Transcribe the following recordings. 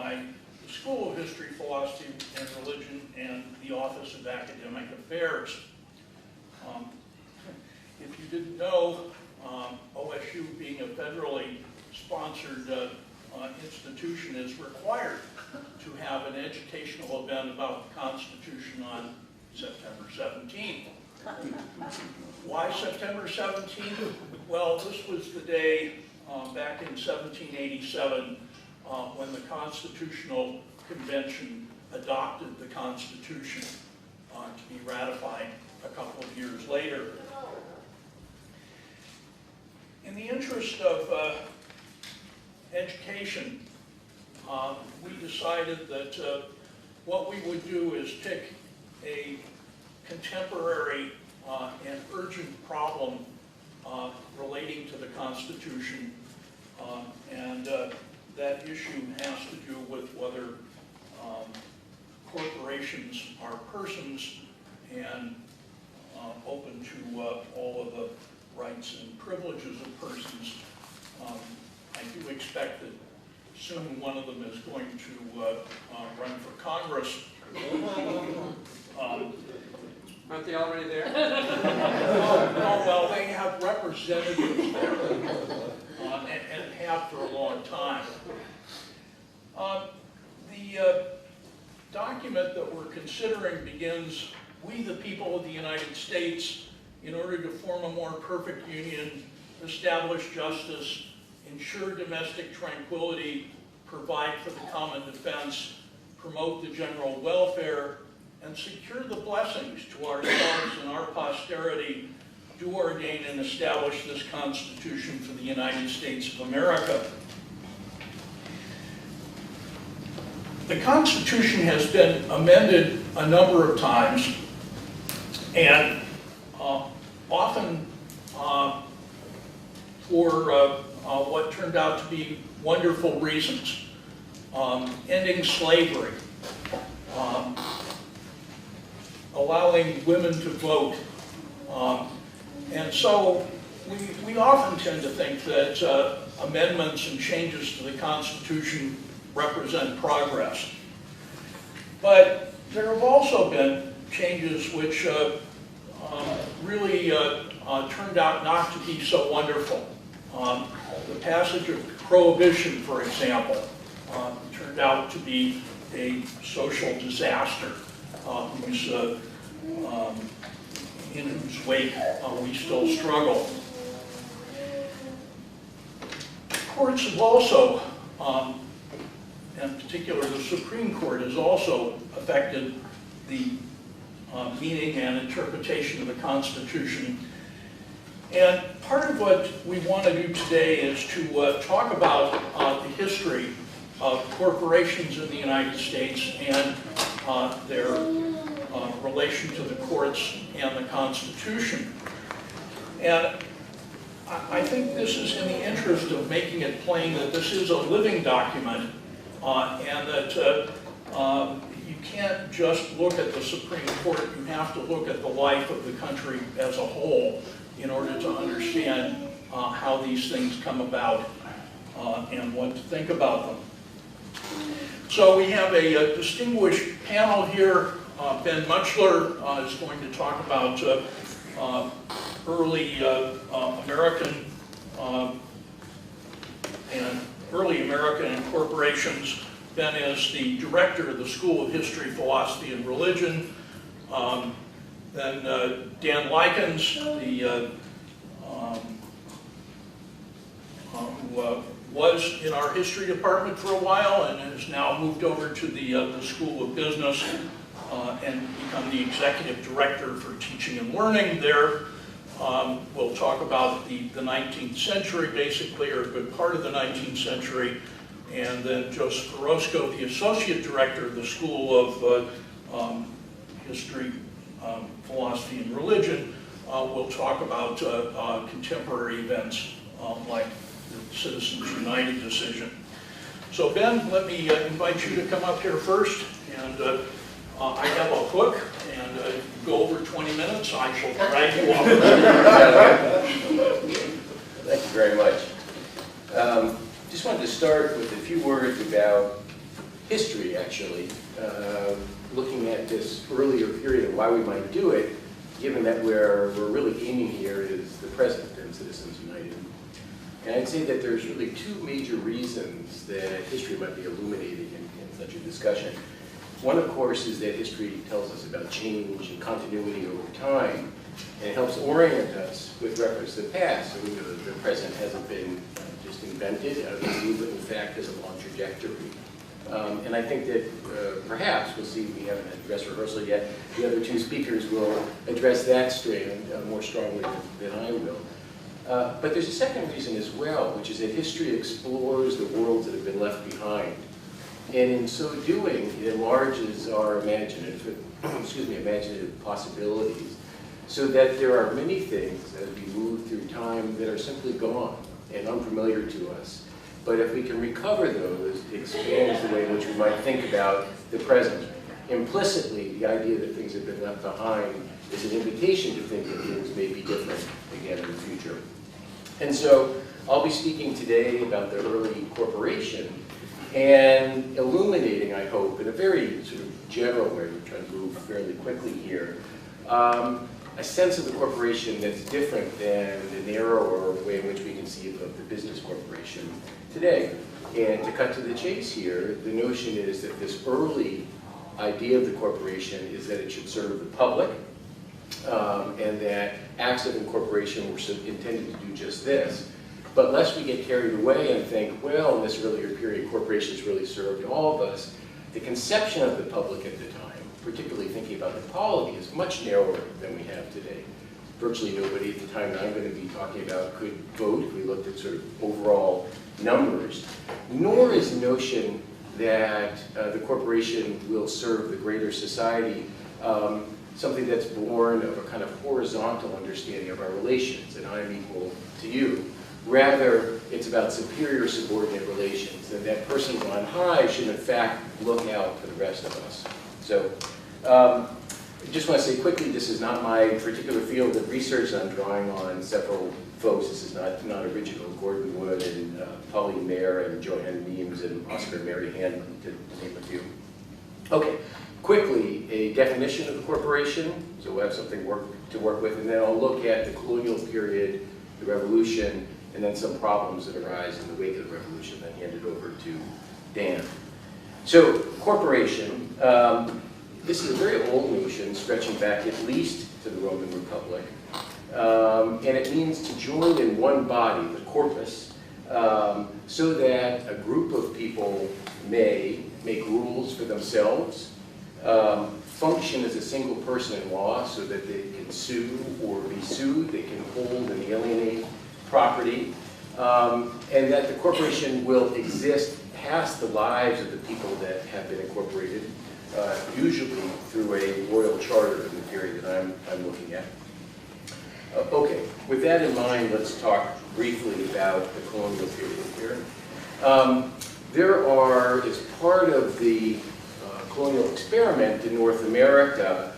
by the School of History, Philosophy, and Religion and the Office of Academic Affairs. If you didn't know, OSU being a federally sponsored institution is required to have an educational event about the Constitution on September 17th. Why September 17th? Well, this was the day back in 1787 when the Constitutional Convention adopted the Constitution to be ratified a couple of years later. In the interest of education, we decided that what we would do is pick a contemporary and urgent problem relating to the Constitution, and that issue has to do with whether corporations are persons and open to all of the rights and privileges of persons. I do expect that soon one of them is going to run for Congress. Aren't they already there? Oh, well, they have representatives there and have for a long time. The document that we're considering begins, "We the people of the United States, in order to form a more perfect union, establish justice, ensure domestic tranquility, provide for the common defense, promote the general welfare, and secure the blessings to ourselves and our posterity, do ordain and establish this Constitution for the United States of America." The Constitution has been amended a number of times, and often for what turned out to be wonderful reasons. Ending slavery, allowing women to vote. And so we often tend to think that amendments and changes to the Constitution represent progress. But there have also been changes which really turned out not to be so wonderful. The passage of prohibition, for example, turned out to be a social disaster in whose wake we still struggle. Courts have also, in particular the Supreme Court, has also affected the meaning and interpretation of the Constitution. And part of what we want to do today is to talk about the history of corporations in the United States and their relation to the courts and the Constitution. And I think this is in the interest of making it plain that this is a living document and that you can't just look at the Supreme Court, you have to look at the life of the country as a whole in order to understand how these things come about and what to think about them. So we have a distinguished panel here. Ben Mutschler is going to talk about early American corporations. Ben is the director of the School of History, Philosophy, and Religion. Then Dan Lykins, who was in our history department for a while and has now moved over to the School of Business and become the executive director for teaching and learning there. We'll talk about the 19th century, basically, or a good part of the 19th century. And then Joseph Orosco, the associate director of the School of History, Philosophy, and Religion, will talk about contemporary events like the Citizens United decision. So Ben, let me invite you to come up here first. And I have a hook, and if you go over 20 minutes, I shall drag you off. Thank you very much. Just wanted to start with a few words about history, actually, looking at this earlier period and why we might do it, given that we're really aiming here is the present and Citizens United. And I'd say that there's really two major reasons that history might be illuminating in such a discussion. One, of course, is that history tells us about change and continuity over time, and it helps orient us with reference to the past. So the present hasn't been just invented, but in fact has a long trajectory. And I think that perhaps, we'll see, we haven't had dress rehearsal yet, the other two speakers will address that strand more strongly than I will. But there's a second reason as well, which is that history explores the worlds that have been left behind. And in so doing, it enlarges our imaginative possibilities, so that there are many things as we move through time that are simply gone and unfamiliar to us. But if we can recover those, it expands the way in which we might think about the present. Implicitly, the idea that things have been left behind is an invitation to think that things may be different again in the future. And so I'll be speaking today about the early corporation and illuminating, I hope, in a very sort of general way, we're trying to move fairly quickly here, a sense of the corporation that's different than the narrower way in which we conceive of the business corporation today. And to cut to the chase here, the notion is that this early idea of the corporation is that it should serve the public, and that acts of incorporation were intended to do just this. But lest we get carried away and think, well, in this earlier period, corporations really served all of us, the conception of the public at the time, particularly thinking about the polity, is much narrower than we have today. Virtually nobody at the time that I'm going to be talking about could vote if we looked at sort of overall numbers, nor is the notion that the corporation will serve the greater society something that's born of a kind of horizontal understanding of our relations, and I'm equal to you. Rather, it's about superior subordinate relations, and that person on high should in fact look out for the rest of us. So, I just want to say quickly, this is not my particular field of research. I'm drawing on several folks. This is not original. Gordon Wood and Pauline Mayer and Joanne Meems and Oscar and Mary Hanlon, to name a few. Okay, quickly, a definition of the corporation. So we'll have something to work with, and then I'll look at the colonial period, the revolution, and then some problems that arise in the wake of the revolution, then hand it over to Dan. So, corporation, this is a very old notion stretching back at least to the Roman Republic. And it means to join in one body, the corpus, so that a group of people may make rules for themselves, function as a single person in law so that they can sue or be sued, they can hold and alienate property, and that the corporation will exist past the lives of the people that have been incorporated, usually through a royal charter in the period that I'm looking at. Okay, with that in mind, let's talk briefly about the colonial period here. There are, as part of the colonial experiment in North America,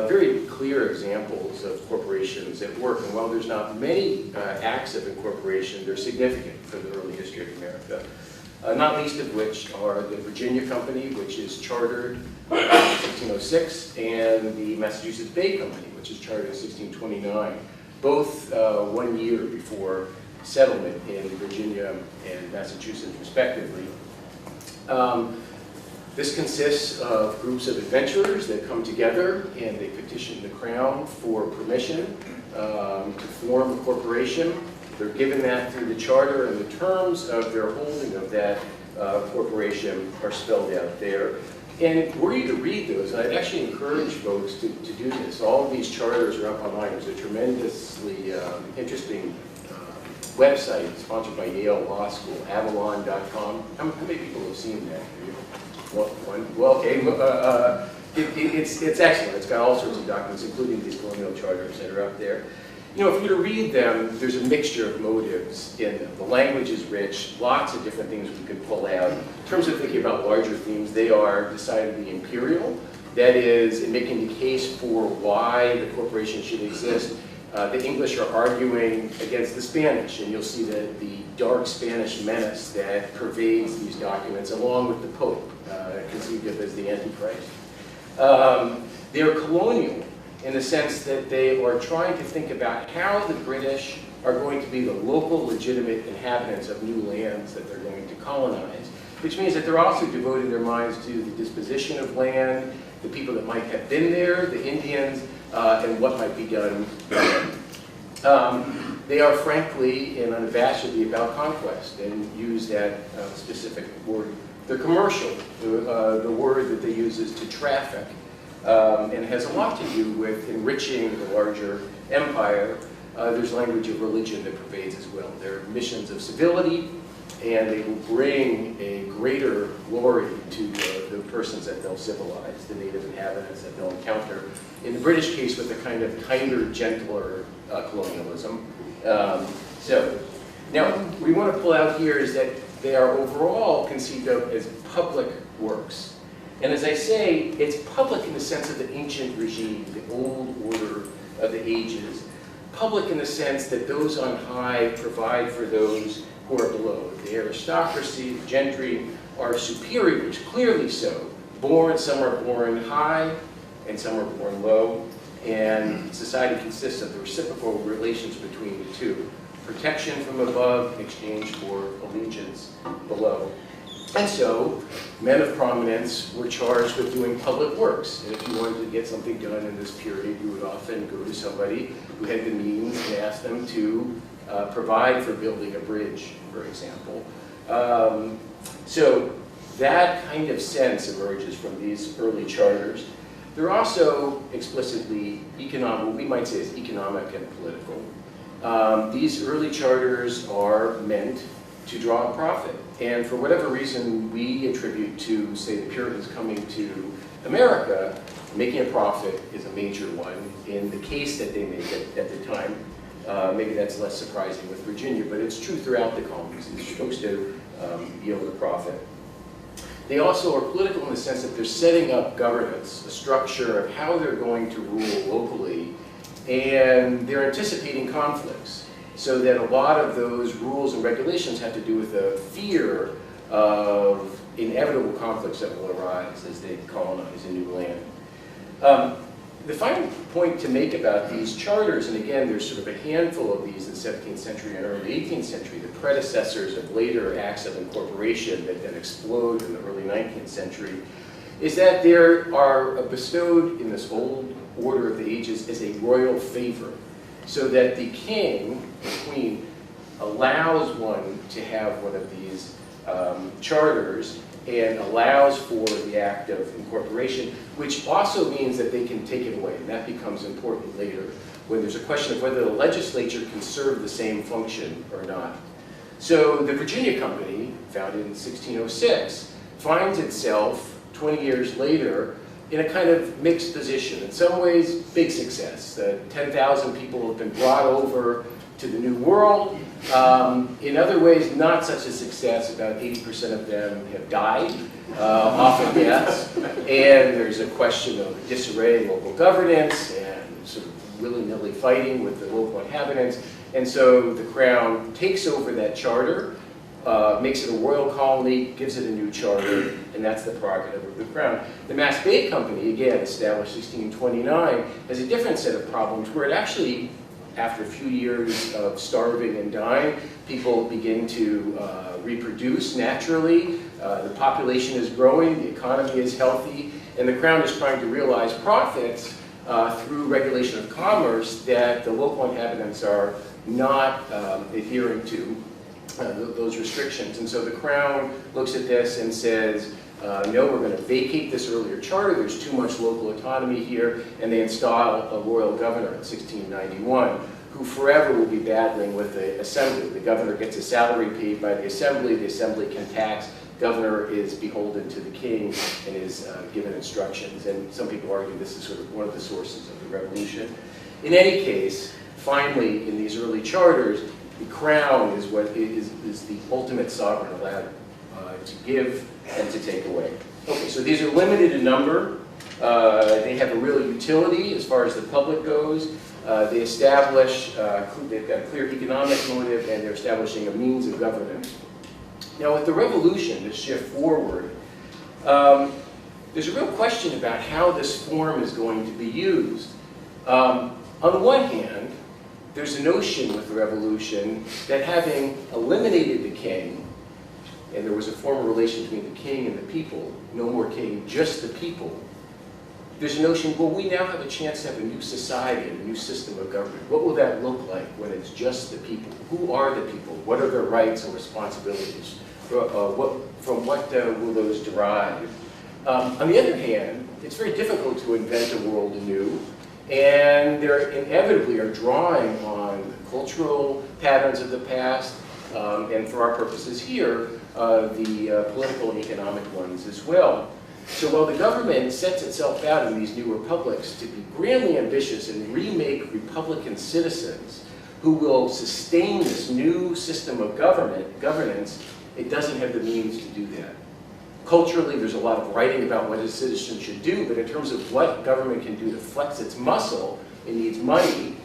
very clear examples of corporations at work. And while there's not many acts of incorporation, they're significant for the early history of America. Not least of which are the Virginia Company, which is chartered in 1606, and the Massachusetts Bay Company, which is chartered in 1629, both 1 year before settlement in Virginia and Massachusetts, respectively. This consists of groups of adventurers that come together and they petition the Crown for permission to form a corporation. They're given that through the charter, and the terms of their holding of that corporation are spelled out there. And were you to read those, and I'd actually encourage folks to do this. All of these charters are up online. There's a tremendously interesting website sponsored by Yale Law School, avalon.com. How many people have seen that? One. Well, okay. It's excellent. It's got all sorts of documents, including these colonial charters that are up there. You know, if you were to read them, there's a mixture of motives in them. The language is rich, lots of different things we could pull out. In terms of thinking about larger themes, they are decidedly imperial. That is, in making the case for why the corporation should exist, the English are arguing against the Spanish, and you'll see the dark Spanish menace that pervades these documents, along with the Pope. conceived of as the Antichrist. They're colonial in the sense that they are trying to think about how the British are going to be the local legitimate inhabitants of new lands that they're going to colonize, which means that they're also devoting their minds to the disposition of land, the people that might have been there, the Indians, and what might be done. They are frankly and unabashedly about conquest and use that specific word. They're commercial. The word that they use is to traffic, and has a lot to do with enriching the larger empire. There's language of religion that pervades as well. There are missions of civility, and they will bring a greater glory to the persons that they'll civilize, the native inhabitants that they'll encounter. In the British case, with a kind of kinder, gentler colonialism. So, now, we want to pull out here is that they are overall conceived of as public works. And as I say, it's public in the sense of the ancient regime, the old order of the ages. Public in the sense that those on high provide for those who are below. The aristocracy, the gentry are superiors, clearly so. Some are born high, and some are born low. And society consists of the reciprocal relations between the two. Protection from above in exchange for allegiance below. And so, men of prominence were charged with doing public works. And if you wanted to get something done in this period, you would often go to somebody who had the means and ask them to provide for building a bridge, for example. So that kind of sense emerges from these early charters. They're also explicitly economic, what we might say is economic and political. These early charters are meant to draw a profit. And for whatever reason we attribute to, say, the Puritans coming to America, making a profit is a major one in the case that they make it at the time. Maybe that's less surprising with Virginia, but it's true throughout the colonies. It's supposed to yield a profit. They also are political in the sense that they're setting up governance, a structure of how they're going to rule locally, and they're anticipating conflicts. So that a lot of those rules and regulations have to do with the fear of inevitable conflicts that will arise as they colonize a new land. The final point to make about these charters, and again, there's sort of a handful of these in the 17th century and early 18th century, the predecessors of later acts of incorporation that then explode in the early 19th century, is that there are bestowed in this old order of the ages as a royal favor, so that the king, the queen, allows one to have one of these charters and allows for the act of incorporation, which also means that they can take it away, and that becomes important later when there's a question of whether the legislature can serve the same function or not. So the Virginia Company, founded in 1606, finds itself 20 years later in a kind of mixed position. In some ways, big success. 10,000 people have been brought over to the New World. In other ways, not such a success. About 80% of them have died, often deaths. And there's a question of disarray in local governance and sort of willy-nilly fighting with the local inhabitants. And so the Crown takes over that charter, makes it a royal colony, gives it a new charter, and that's the prerogative of the Crown. The Mass Bay Company, again, established 1629, has a different set of problems where it actually, after a few years of starving and dying, people begin to reproduce naturally. The population is growing, the economy is healthy, and the Crown is trying to realize profits through regulation of commerce that the local inhabitants are not adhering to. Those restrictions. And so the Crown looks at this and says, no, we're going to vacate this earlier charter. There's too much local autonomy here. And they install a royal governor in 1691, who forever will be battling with the assembly. The governor gets a salary paid by the assembly can tax. Governor is beholden to the king and is given instructions. And some people argue this is sort of one of the sources of the revolution. In any case, finally, in these early charters, the Crown is what is the ultimate sovereign allowed to give and to take away. Okay, so these are limited in number. They have a real utility as far as the public goes. They establish, they've got a clear economic motive, and they're establishing a means of governance. Now with the revolution, to shift forward, There's a real question about how this form is going to be used. On the one hand, there's a notion with the revolution that having eliminated the king, and there was a formal relation between the king and the people, no more king, just the people, there's a notion, well, we now have a chance to have a new society and a new system of government. What will that look like when it's just the people? Who are the people? What are their rights and responsibilities? From what will those derive? On the other hand, it's very difficult to invent a world anew, and they inevitably are drawing on the cultural patterns of the past, and for our purposes here, the political and economic ones as well. So while the government sets itself out in these new republics to be grandly ambitious and remake Republican citizens who will sustain this new system of governance, it doesn't have the means to do that. Culturally, there's a lot of writing about what a citizen should do, but in terms of what government can do to flex its muscle, it needs money,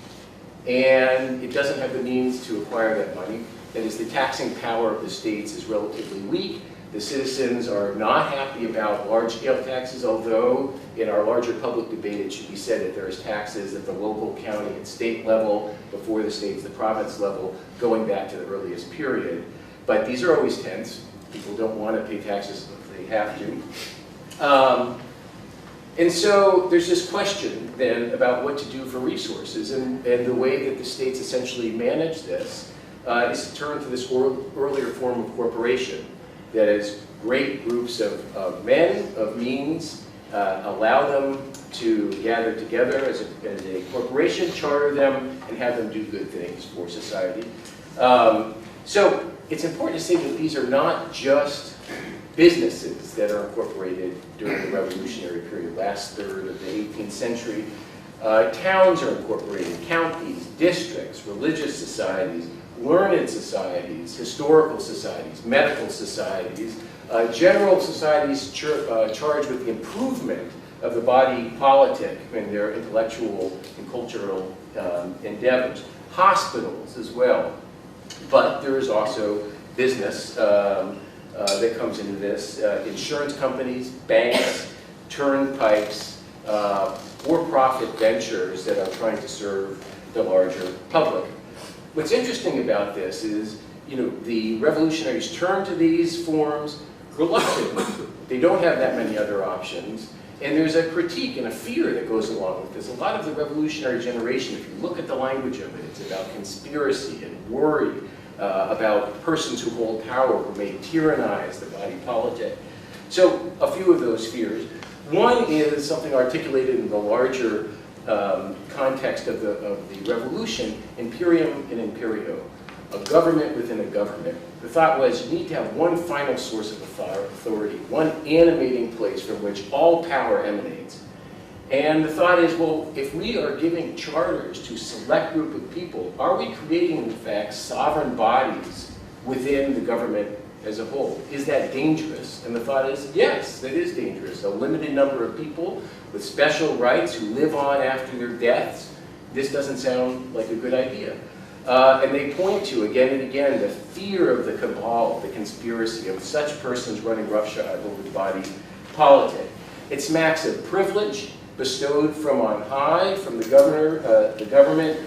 and it doesn't have the means to acquire that money. That is, the taxing power of the states is relatively weak. The citizens are not happy about large-scale taxes, although in our larger public debate it should be said that there's taxes at the local, county, and state level, before the states, the province level, going back to the earliest period. But these are always tense. People don't want to pay taxes if they have to. And so there's this question then about what to do for resources, and the way that the states essentially manage this is to turn to this earlier form of corporation. That is, great groups of men, of means, allow them to gather together as a corporation, charter them, and have them do good things for society. So it's important to say that these are not just businesses that are incorporated during the revolutionary period, last third of the 18th century. Towns are incorporated, counties, districts, religious societies, learned societies, historical societies, medical societies, general societies charged with the improvement of the body politic in their intellectual and cultural endeavors, hospitals as well. But there is also business that comes into this, insurance companies, banks, turnpikes, for-profit ventures that are trying to serve the larger public. What's interesting about this is, the revolutionaries turn to these forms reluctantly. They don't have that many other options. And there's a critique and a fear that goes along with this. A lot of the revolutionary generation, if you look at the language of it, it's about conspiracy and worry about persons who hold power who may tyrannize the body politic. So a few of those fears. One is something articulated in the larger context of the revolution, imperium in imperio, a government within a government. The thought was you need to have one final source of authority, one animating place from which all power emanates. And the thought is, well, if we are giving charters to a select group of people, are we creating, in fact, sovereign bodies within the government as a whole? Is that dangerous? And the thought is, yes, that is dangerous. A limited number of people with special rights who live on after their deaths, this doesn't sound like a good idea. And they point to, again and again, the fear of the cabal, the conspiracy of such persons running roughshod over the body politic. It smacks of privilege bestowed from on high, from the government,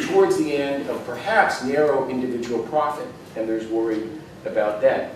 towards the end of perhaps narrow individual profit, and there's worry about that.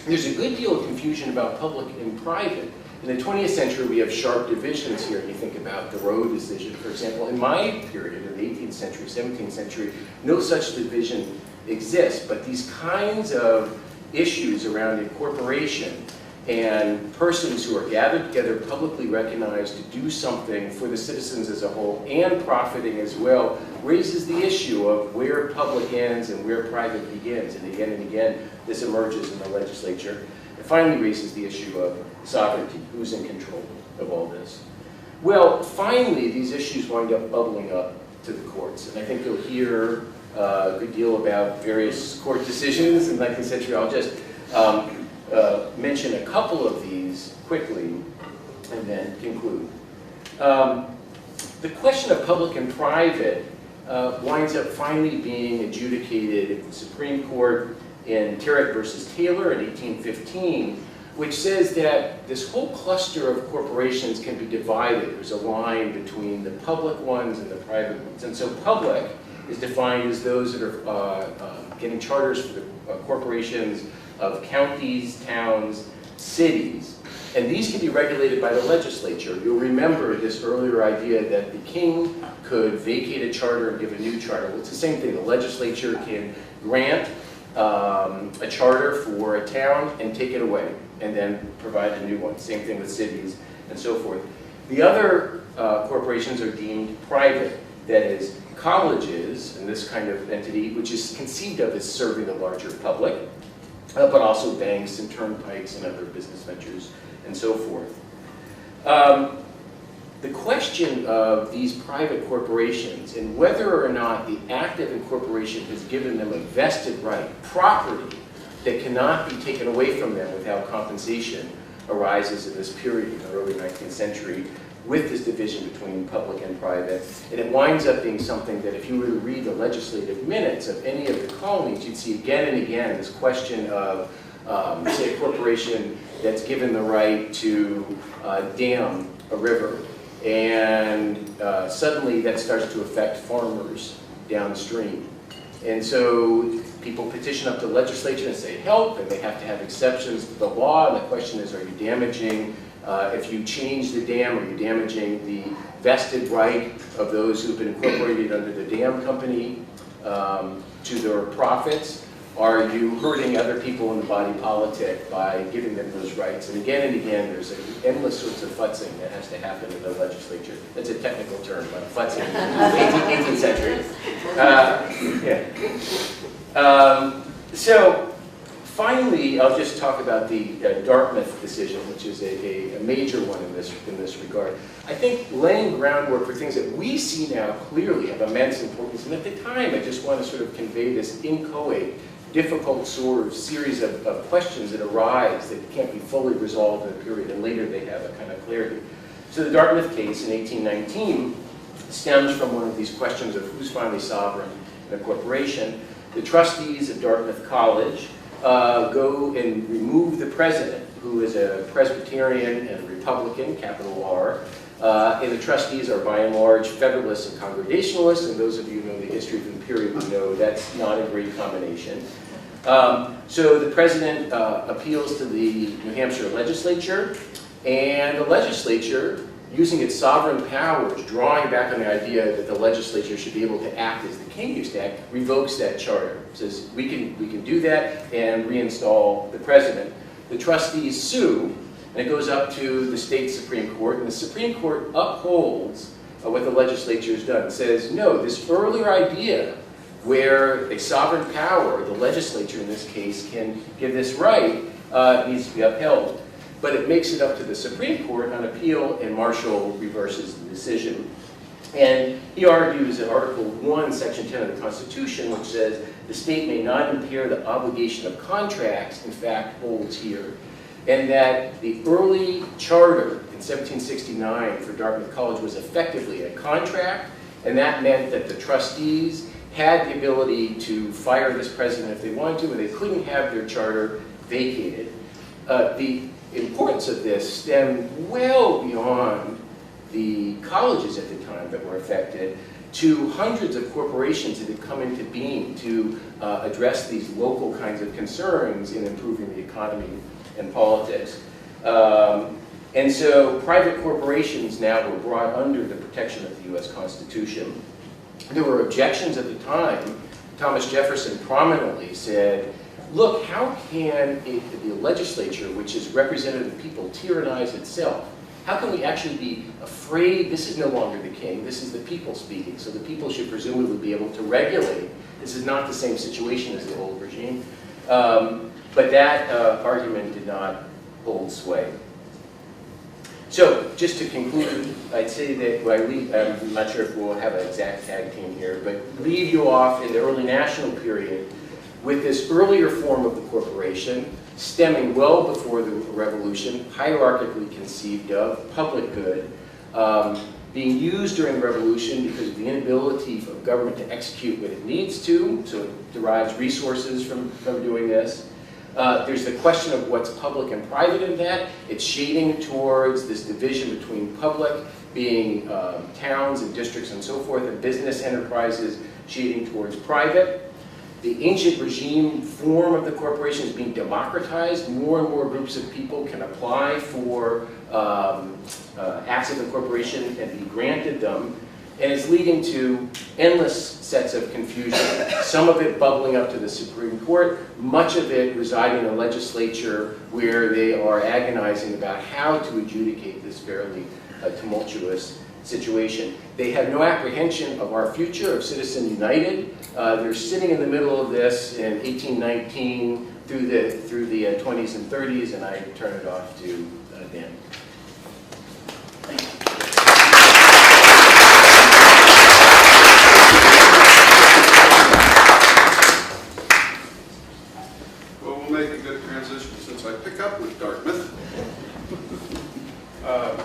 There's a good deal of confusion about public and private. In the 20th century, we have sharp divisions here. You think about the Roe decision, for example. In my period, in the 18th century, 17th century, no such division exists. But these kinds of issues around incorporation and persons who are gathered together, publicly recognized to do something for the citizens as a whole, and profiting as well, raises the issue of where public ends and where private begins. And again, this emerges in the legislature. It finally raises the issue of sovereignty. Who's in control of all this? Well, finally, these issues wind up bubbling up to the courts. And I think you'll hear a good deal about various court decisions in the 19th century. I'll just mention a couple of these quickly and then conclude. The question of public and private winds up finally being adjudicated in the Supreme Court in Tarrant versus Taylor in 1815, which says that this whole cluster of corporations can be divided. There's a line between the public ones and the private ones. And so public is defined as those that are getting charters for the corporations of counties, towns, cities. And these can be regulated by the legislature. You'll remember this earlier idea that the king could vacate a charter and give a new charter. Well, it's the same thing. The legislature can grant a charter for a town and take it away, and then provide a new one. Same thing with cities and so forth. The other corporations are deemed private. That is, colleges and this kind of entity, which is conceived of as serving the larger public, but also banks and turnpikes and other business ventures and so forth. The question of these private corporations and whether or not the act of incorporation has given them a vested right, property that cannot be taken away from them without compensation, arises in this period in the early 19th century with this division between public and private. And it winds up being something that if you were to read the legislative minutes of any of the colonies, you'd see again and again this question of, say, a corporation that's given the right to dam a river. And suddenly that starts to affect farmers downstream. And so people petition up to the legislature and say help, and they have to have exceptions to the law. And the question is, are you damaging, if you change the dam, are you damaging the vested right of those who've been incorporated under the dam company to their profits? Are you hurting other people in the body politic by giving them those rights? And again, there's endless sorts of futzing that has to happen in the legislature. That's a technical term, but futzing, 18th century. So finally, I'll just talk about the Dartmouth decision, which is a major one in this regard. I think laying groundwork for things that we see now clearly have immense importance. And at the time, I just want to sort of convey this inchoate, difficult sort of series of questions that arise that can't be fully resolved in a period, and later they have a kind of clarity. So the Dartmouth case in 1819 stems from one of these questions of who's finally sovereign in a corporation. The trustees of Dartmouth College go and remove the president, who is a Presbyterian and Republican, capital R, and the trustees are by and large Federalists and Congregationalists, and those of you who know the history of the period would know that's not a great combination. So the president appeals to the New Hampshire legislature, and the legislature, using its sovereign powers, drawing back on the idea that the legislature should be able to act as the king used to act, revokes that charter. Says we can do that and reinstall the president. The trustees sue, and it goes up to the state Supreme Court, and the Supreme Court upholds what the legislature has done. It says, no, this earlier idea where a sovereign power, the legislature in this case, can give this right, needs to be upheld. But it makes it up to the Supreme Court on appeal, and Marshall reverses the decision. And he argues in Article 1, Section 10 of the Constitution, which says, the state may not impair the obligation of contracts, in fact, holds here. And that the early charter in 1769 for Dartmouth College was effectively a contract, and that meant that the trustees had the ability to fire this president if they wanted to, and they couldn't have their charter vacated. The importance of this stemmed well beyond the colleges at the time that were affected to hundreds of corporations that had come into being to address these local kinds of concerns in improving the economy and politics. And so private corporations now were brought under the protection of the US Constitution. There were objections at the time. Thomas Jefferson prominently said, look, how can the legislature, which is representative of the people, tyrannize itself? How can we actually be afraid? This is no longer the king, this is the people speaking, so the people should presumably be able to regulate. This is not the same situation as the old regime. But that argument did not hold sway. So, just to conclude, I'd say that I'm not sure if we'll have an exact tag team here, but leave you off in the early national period with this earlier form of the corporation, stemming well before the revolution, hierarchically conceived of, public good, being used during the revolution because of the inability of government to execute what it needs to, so it derives resources from doing this. There's the question of what's public and private in that. It's shading towards this division between public being towns and districts and so forth, and business enterprises shading towards private. The ancient regime form of the corporation is being democratized. More and more groups of people can apply for acts of incorporation and be granted them. And it's leading to endless sets of confusion, some of it bubbling up to the Supreme Court, much of it residing in the legislature where they are agonizing about how to adjudicate this fairly tumultuous situation. They have no apprehension of our future, of Citizen United. They're sitting in the middle of this in 1819 through the 20s and 30s, and I turn it off to Dan. Thank you. Well, we'll make a good transition since I pick up with Dartmouth.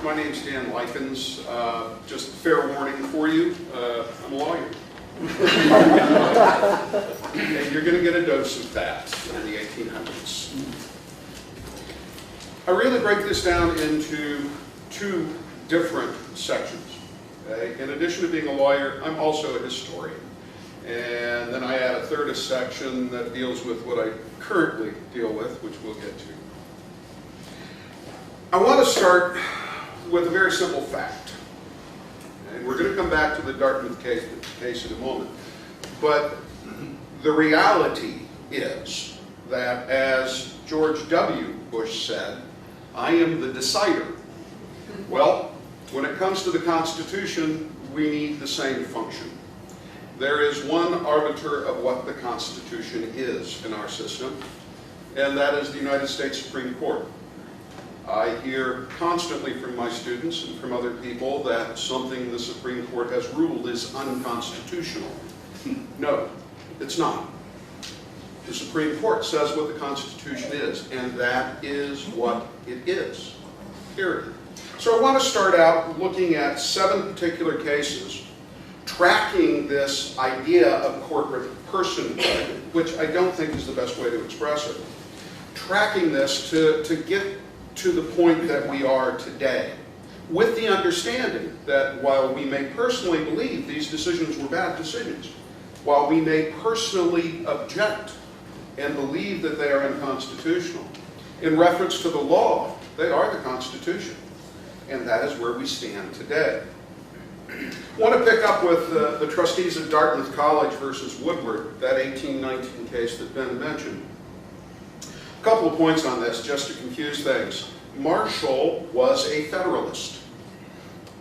My name's Dan Lykins. Just fair warning for you, I'm a lawyer. And you're going to get a dose of that in the 1800s. I really break this down into two different sections. Okay? In addition to being a lawyer, I'm also a historian. And then I add a third section that deals with what I currently deal with, which we'll get to. I want to start with a very simple fact. And we're going to come back to the Dartmouth case in a moment. But the reality is that, as George W. Bush said, I am the decider. Well, when it comes to the Constitution, we need the same function. There is one arbiter of what the Constitution is in our system, and that is the United States Supreme Court. I hear constantly from my students and from other people that something the Supreme Court has ruled is unconstitutional. No, it's not. The Supreme Court says what the Constitution is, and that is what it is, period. So I want to start out looking at 7 particular cases tracking this idea of corporate personhood, which I don't think is the best way to express it. Tracking this to get to the point that we are today, with the understanding that while we may personally believe these decisions were bad decisions, while we may personally object and believe that they are unconstitutional, in reference to the law, they are the Constitution. And that is where we stand today. I want to pick up with the trustees of Dartmouth College versus Woodward, that 1819 case that Ben mentioned. A couple of points on this, just to confuse things. Marshall was a Federalist.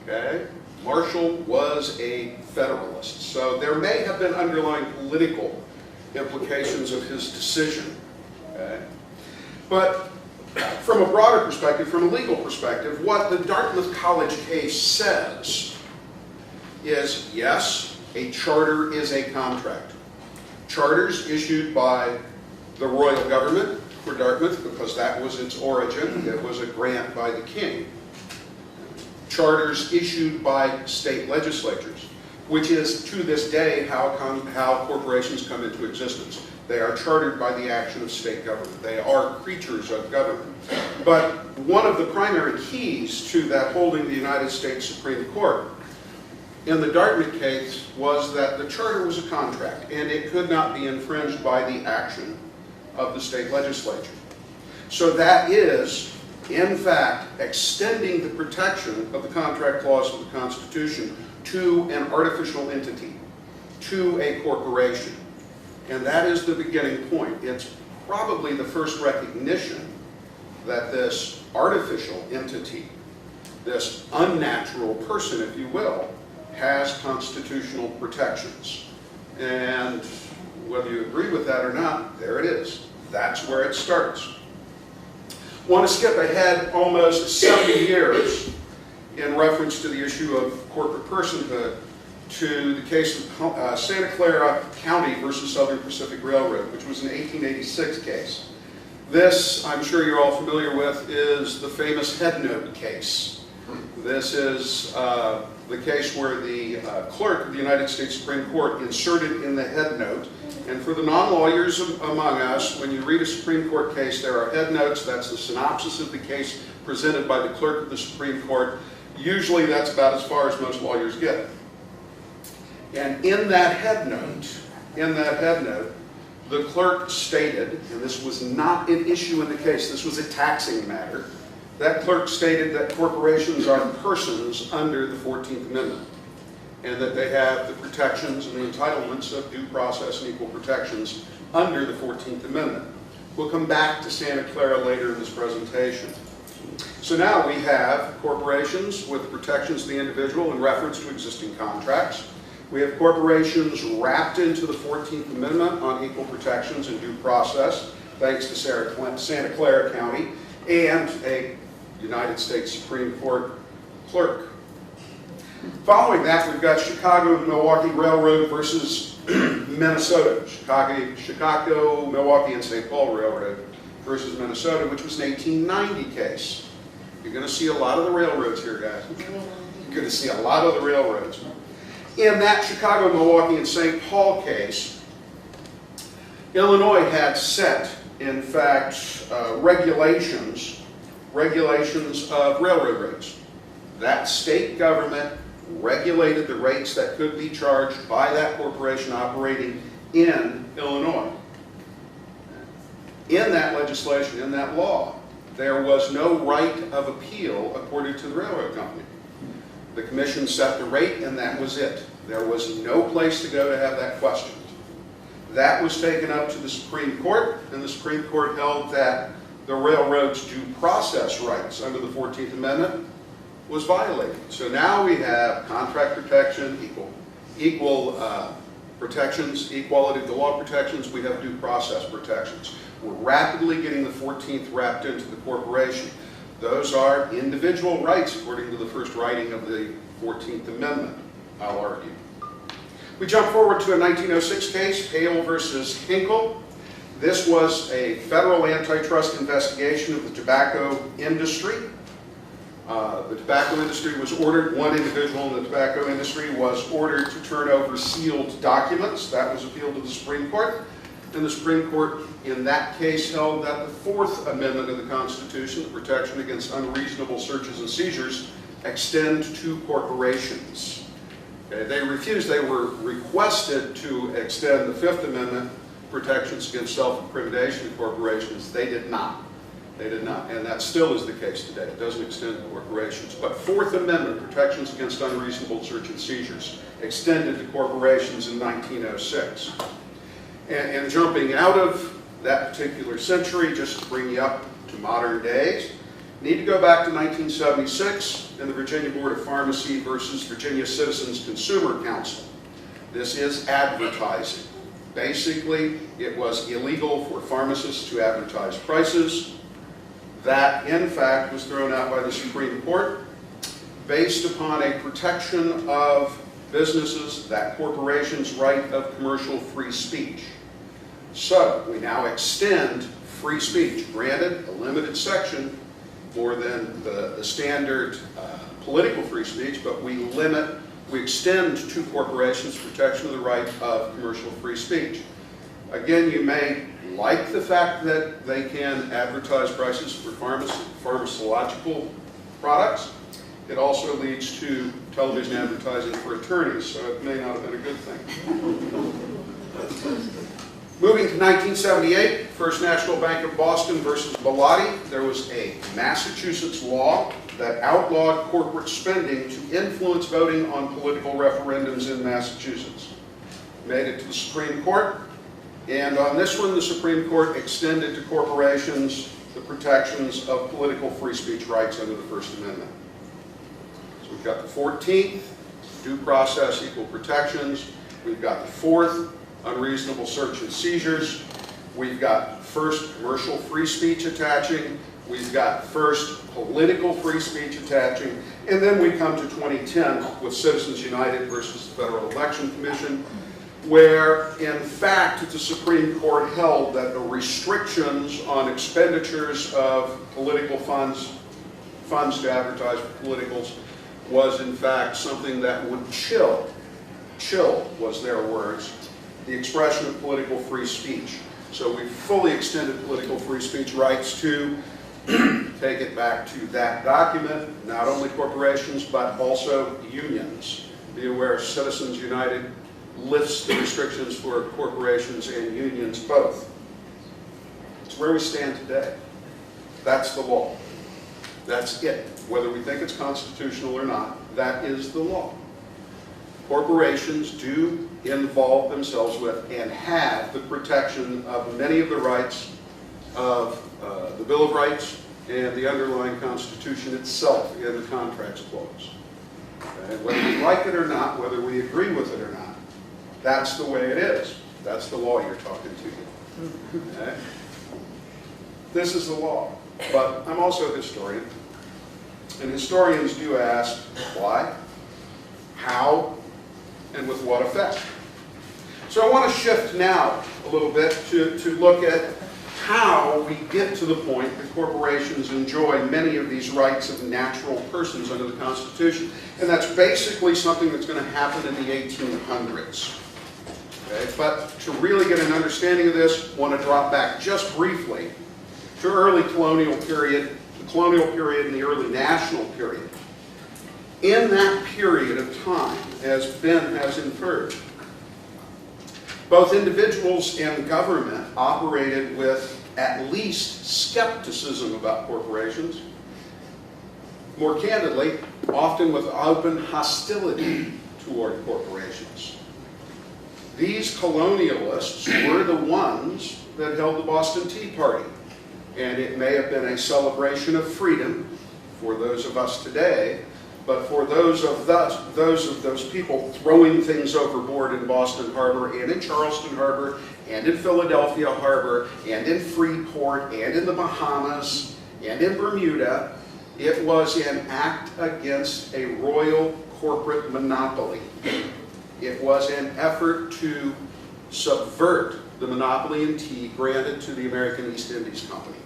Okay? Marshall was a Federalist. So there may have been underlying political implications of his decision. Okay? But from a broader perspective, from a legal perspective, what the Dartmouth College case says is, yes, a charter is a contract. Charters issued by the royal government for Dartmouth, because that was its origin. It was a grant by the king. Charters issued by state legislatures, which is to this day how corporations come into existence. They are chartered by the action of state government. They are creatures of government. But one of the primary keys to that holding the United States Supreme Court in the Dartmouth case was that the charter was a contract, and it could not be infringed by the action of the state legislature. So that is, in fact, extending the protection of the contract clause of the Constitution to an artificial entity, to a corporation. And that is the beginning point. It's probably the first recognition that this artificial entity, this unnatural person, if you will, has constitutional protections. And whether you agree with that or not, there it is. That's where it starts. I want to skip ahead almost 70 years in reference to the issue of corporate personhood to the case of Santa Clara County versus Southern Pacific Railroad, which was an 1886 case. This, I'm sure you're all familiar with, is the famous head note case. This is the case where the clerk of the United States Supreme Court inserted in the head note. And for the non-lawyers among us, when you read a Supreme Court case, there are head notes. That's the synopsis of the case presented by the clerk of the Supreme Court. Usually that's about as far as most lawyers get. And in that head note, the clerk stated, and this was not an issue in the case, this was a taxing matter, that clerk stated that corporations are persons under the 14th Amendment, and that they have the protections and the entitlements of due process and equal protections under the 14th Amendment. We'll come back to Santa Clara later in this presentation. So now we have corporations with the protections of the individual in reference to existing contracts. We have corporations wrapped into the 14th Amendment on equal protections and due process, thanks to Santa Clara County, and a United States Supreme Court clerk. Following that, we've got Chicago-Milwaukee Railroad versus Minnesota. Chicago, Milwaukee, and St. Paul Railroad versus Minnesota, which was an 1890 case. You're going to see a lot of the railroads here, guys. You're going to see a lot of the railroads. In that Chicago, Milwaukee, and St. Paul case, Illinois had set, in fact, regulations of railroad rates. That state government regulated the rates that could be charged by that corporation operating in Illinois. In that legislation, in that law, there was no right of appeal according to the railroad company. The commission set the rate, and that was it. There was no place to go to have that questioned. That was taken up to the Supreme Court, and the Supreme Court held that the railroad's due process rights under the 14th Amendment was violated. So now we have contract protection, equal protections, equality of the law protections, we have due process protections. We're rapidly getting the 14th wrapped into the corporation. Those are individual rights according to the first writing of the 14th Amendment, I'll argue. We jump forward to a 1906 case, Hale versus Hinkle. This was a federal antitrust investigation of the tobacco industry. The tobacco industry was ordered, one individual in the tobacco industry was ordered to turn over sealed documents. That was appealed to the Supreme Court. And the Supreme Court in that case held that the Fourth Amendment of the Constitution, the protection against unreasonable searches and seizures, extend to corporations. Okay, they refused. They were requested to extend the Fifth Amendment protections against self-incrimination to corporations. They did not. They did not. And that still is the case today. It doesn't extend to corporations. But Fourth Amendment protections against unreasonable search and seizures extended to corporations in 1906. And jumping out of that particular century, just to bring you up to modern days, need to go back to 1976 and the Virginia Board of Pharmacy versus Virginia Citizens Consumer Council. This is advertising. Basically, it was illegal for pharmacists to advertise prices. That, in fact, was thrown out by the Supreme Court based upon a protection of businesses, that corporation's right of commercial free speech. So, we now extend free speech. Granted, a limited section, more than the standard political free speech, but we extend to corporations protection of the right of commercial free speech. Again, you may like the fact that they can advertise prices for pharmacological products. It also leads to television advertising for attorneys, so it may not have been a good thing. Moving to 1978, First National Bank of Boston versus Bellotti, there was a Massachusetts law that outlawed corporate spending to influence voting on political referendums in Massachusetts. Made it to the Supreme Court, and on this one, the Supreme Court extended to corporations the protections of political free speech rights under the First Amendment. So we've got the 14th, due process, equal protections. We've got the 4th, unreasonable search and seizures. We've got first commercial free speech attaching. We've got first political free speech attaching. And then we come to 2010 with Citizens United versus the Federal Election Commission, where in fact the Supreme Court held that the restrictions on expenditures of political funds funds to advertise for politicals was in fact something that would chill was their words, the expression of political free speech. So we fully extended political free speech rights to take it back to that document, not only corporations, but also unions. Be aware, Citizens United lifts the restrictions for corporations and unions both. It's where we stand today. That's the law. That's it. Whether we think it's constitutional or not, that is the law. Corporations do involve themselves with and have the protection of many of the rights of the Bill of Rights and the underlying Constitution itself in the Contracts Clause. And whether we like it or not, whether we agree with it or not, that's the way it is. That's the law you're talking to. Okay? This is the law. But I'm also a historian. And historians do ask why, how, and with what effect. So I want to shift now a little bit to look at how we get to the point that corporations enjoy many of these rights of natural persons under the Constitution. And that's basically something that's going to happen in the 1800s. Okay? But to really get an understanding of this, I want to drop back just briefly to early colonial period, the colonial period and the early national period. In that period of time, as Ben has inferred, both individuals and government operated with at least skepticism about corporations. More candidly, often with open hostility toward corporations. These colonialists were the ones that held the Boston Tea Party. And it may have been a celebration of freedom for those of us today, but for those of those people throwing things overboard in Boston Harbor and in Charleston Harbor and in Philadelphia Harbor and in Freeport and in the Bahamas and in Bermuda, it was an act against a royal corporate monopoly. It was an effort to subvert the monopoly in tea granted to the American East Indies Company.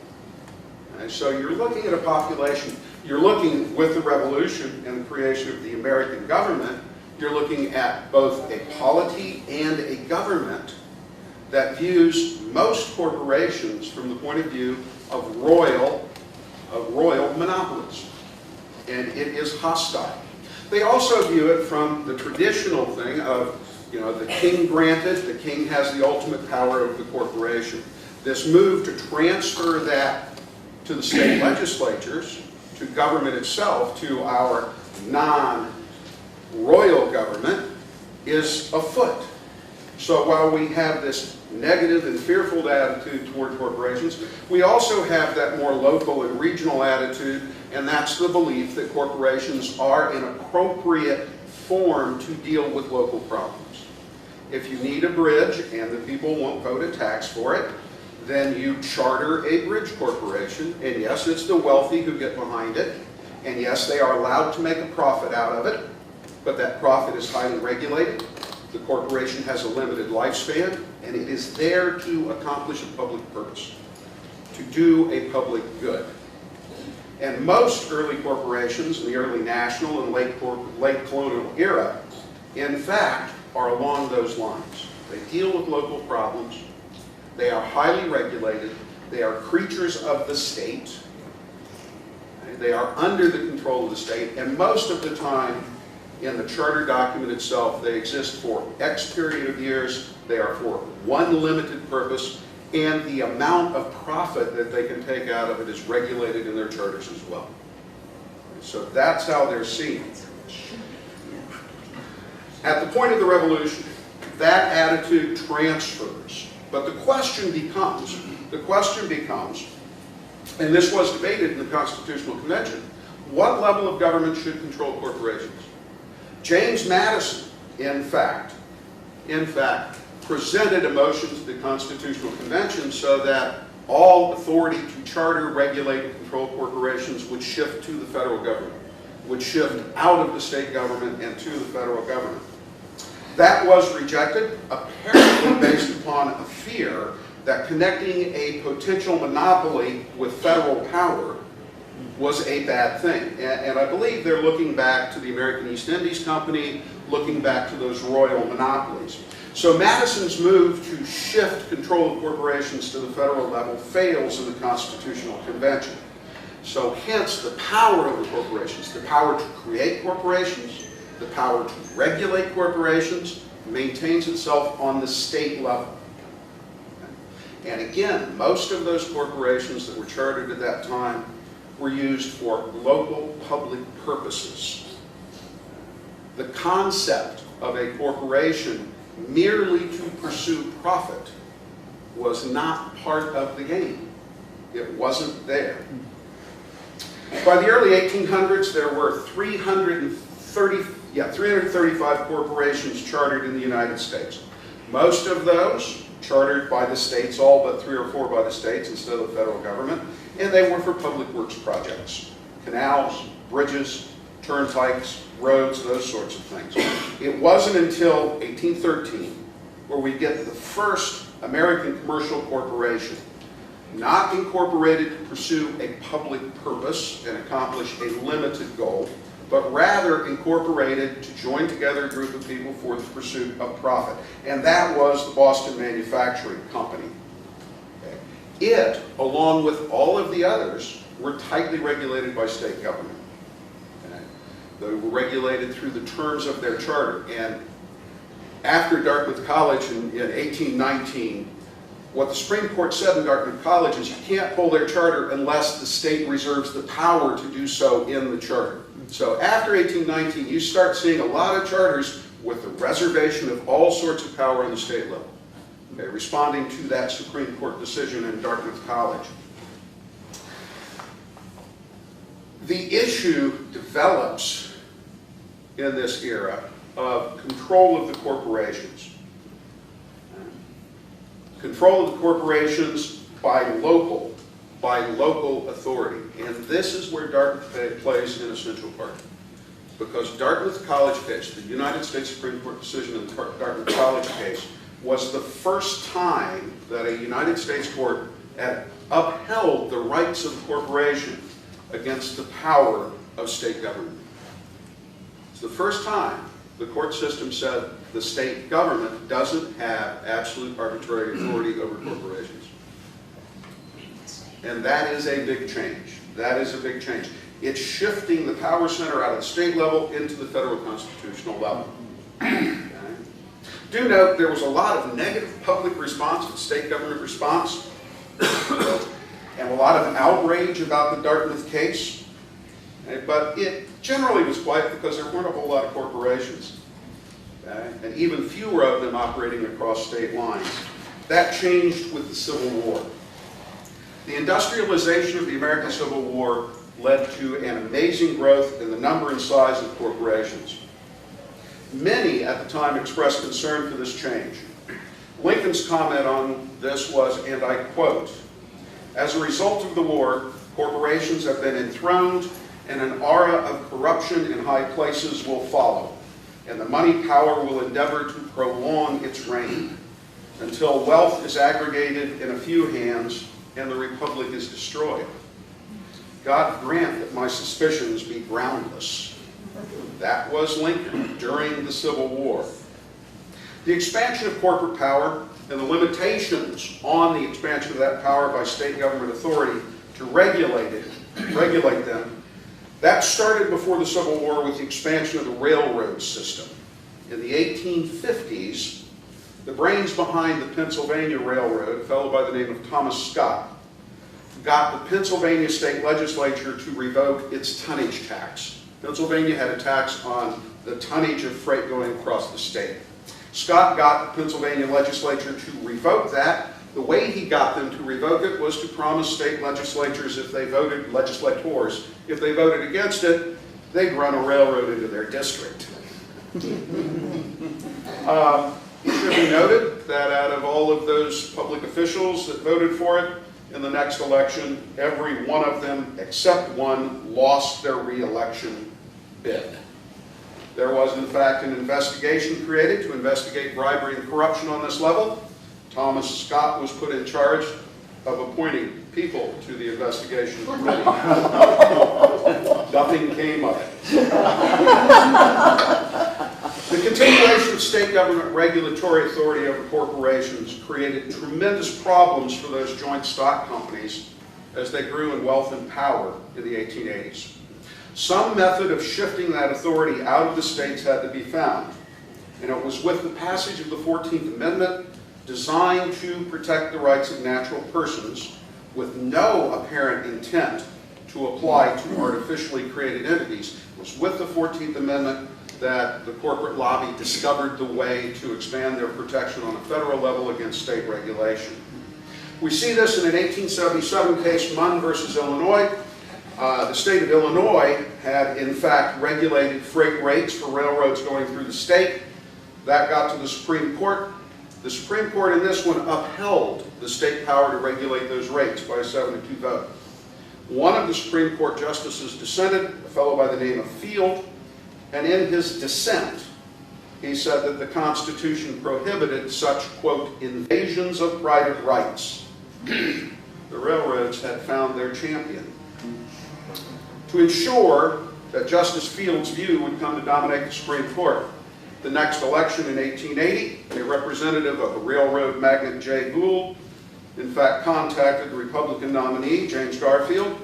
And so you're looking at a population, you're looking with the revolution and the creation of the American government, you're looking at both a polity and a government that views most corporations from the point of view of royal monopolies. And it is hostile. They also view it from the traditional thing of, the king granted, the king has the ultimate power of the corporation. This move to transfer that to the state legislatures, to government itself, to our non-royal government, is afoot. So while we have this negative and fearful attitude toward corporations, we also have that more local and regional attitude, and that's the belief that corporations are an appropriate form to deal with local problems. If you need a bridge and the people won't vote a tax for it, then you charter a bridge corporation, and yes, it's the wealthy who get behind it, and yes, they are allowed to make a profit out of it, but that profit is highly regulated. The corporation has a limited lifespan, and it is there to accomplish a public purpose, to do a public good. And most early corporations in the early national and late colonial era, in fact, are along those lines. They deal with local problems. They are highly regulated. They are creatures of the state. They are under the control of the state, and most of the time, in the charter document itself, they exist for X period of years. They are for one limited purpose, and the amount of profit that they can take out of it is regulated in their charters as well. So that's how they're seen. At the point of the revolution, that attitude transfers. But the question becomes, and this was debated in the Constitutional Convention, what level of government should control corporations? James Madison, in fact, presented a motion to the Constitutional Convention so that all authority to charter, regulate, and control corporations would shift to the federal government, would shift out of the state government and to the federal government. That was rejected, apparently based upon a fear that connecting a potential monopoly with federal power was a bad thing. And I believe they're looking back to the American East Indies Company, looking back to those royal monopolies. So Madison's move to shift control of corporations to the federal level fails in the Constitutional Convention. So hence the power of the corporations, the power to create corporations, the power to regulate corporations, maintains itself on the state level. And again, most of those corporations that were chartered at that time were used for local public purposes. The concept of a corporation merely to pursue profit was not part of the game. It wasn't there. By the early 1800s, there were 335 corporations chartered in the United States. Most of those chartered by the states, all but 3 or 4 by the states instead of the federal government, and they were for public works projects, canals, bridges, turnpikes, roads, those sorts of things. It wasn't until 1813 where we get the first American commercial corporation, not incorporated to pursue a public purpose and accomplish a limited goal, but rather incorporated to join together a group of people for the pursuit of profit. And that was the Boston Manufacturing Company. It, along with all of the others, were tightly regulated by state government. They were regulated through the terms of their charter. And after Dartmouth College in 1819, what the Supreme Court said in Dartmouth College is you can't pull their charter unless the state reserves the power to do so in the charter. So after 1819, you start seeing a lot of charters with the reservation of all sorts of power on the state level, okay, responding to that Supreme Court decision in Dartmouth College. The issue develops in this era of control of the corporations. Control of the corporations by local authority. And this is where Dartmouth plays an essential part. Because Dartmouth College case, the United States Supreme Court decision in the Dartmouth College case, was the first time that a United States court had upheld the rights of the corporation against the power of state government. It's the first time the court system said the state government doesn't have absolute arbitrary authority over corporations. And that is a big change. That is a big change. It's shifting the power center out of the state level into the federal constitutional level. Okay. Do note there was a lot of negative public response and state government response and a lot of outrage about the Dartmouth case. Okay. But it generally was quiet because there weren't a whole lot of corporations. Okay. And even fewer of them operating across state lines. That changed with the Civil War. The industrialization of the American Civil War led to an amazing growth in the number and size of corporations. Many at the time expressed concern for this change. Lincoln's comment on this was, and I quote, "As a result of the war, corporations have been enthroned and an aura of corruption in high places will follow, and the money power will endeavor to prolong its reign until wealth is aggregated in a few hands and the republic is destroyed. God grant that my suspicions be groundless." That was Lincoln during the Civil War. The expansion of corporate power and the limitations on the expansion of that power by state government authority to regulate them, that started before the Civil War with the expansion of the railroad system. In the 1850s, the brains behind the Pennsylvania Railroad, a fellow by the name of Thomas Scott, got the Pennsylvania state legislature to revoke its tonnage tax. Pennsylvania had a tax on the tonnage of freight going across the state. Scott got the Pennsylvania legislature to revoke that. The way he got them to revoke it was to promise state legislators if they voted against it, they'd run a railroad into their district. It should be noted that out of all of those public officials that voted for it, in the next election, every one of them, except one, lost their re-election bid. There was, in fact, an investigation created to investigate bribery and corruption on this level. Thomas Scott was put in charge. of appointing people to the investigation committee. Nothing came of it. The continuation of state government regulatory authority over corporations created tremendous problems for those joint stock companies as they grew in wealth and power in the 1880s. Some method of shifting that authority out of the states had to be found, and it was with the passage of the 14th Amendment, designed to protect the rights of natural persons with no apparent intent to apply to artificially created entities. It was with the 14th Amendment that the corporate lobby discovered the way to expand their protection on a federal level against state regulation. We see this in an 1877 case, Munn versus Illinois. The state of Illinois had, in fact, regulated freight rates for railroads going through the state. That got to the Supreme Court. The Supreme Court in this one upheld the state power to regulate those rates by a 7-2 vote. One of the Supreme Court justices dissented, a fellow by the name of Field, and in his dissent, he said that the Constitution prohibited such, quote, invasions of private rights. The railroads had found their champion. To ensure that Justice Field's view would come to dominate the Supreme Court, the next election in 1880, a representative of the railroad magnate Jay Gould, in fact, contacted the Republican nominee, James Garfield,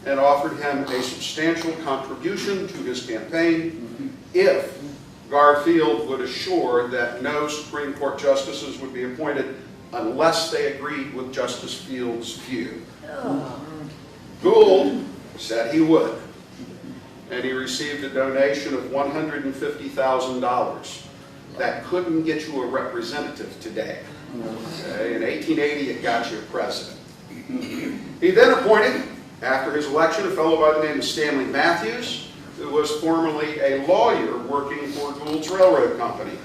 and offered him a substantial contribution to his campaign if Garfield would assure that no Supreme Court justices would be appointed unless they agreed with Justice Field's view. Gould said he would, and he received a donation of $150,000. That couldn't get you a representative today. Okay? In 1880, it got you a president. He then appointed, after his election, a fellow by the name of Stanley Matthews, who was formerly a lawyer working for Gould's Railroad Company.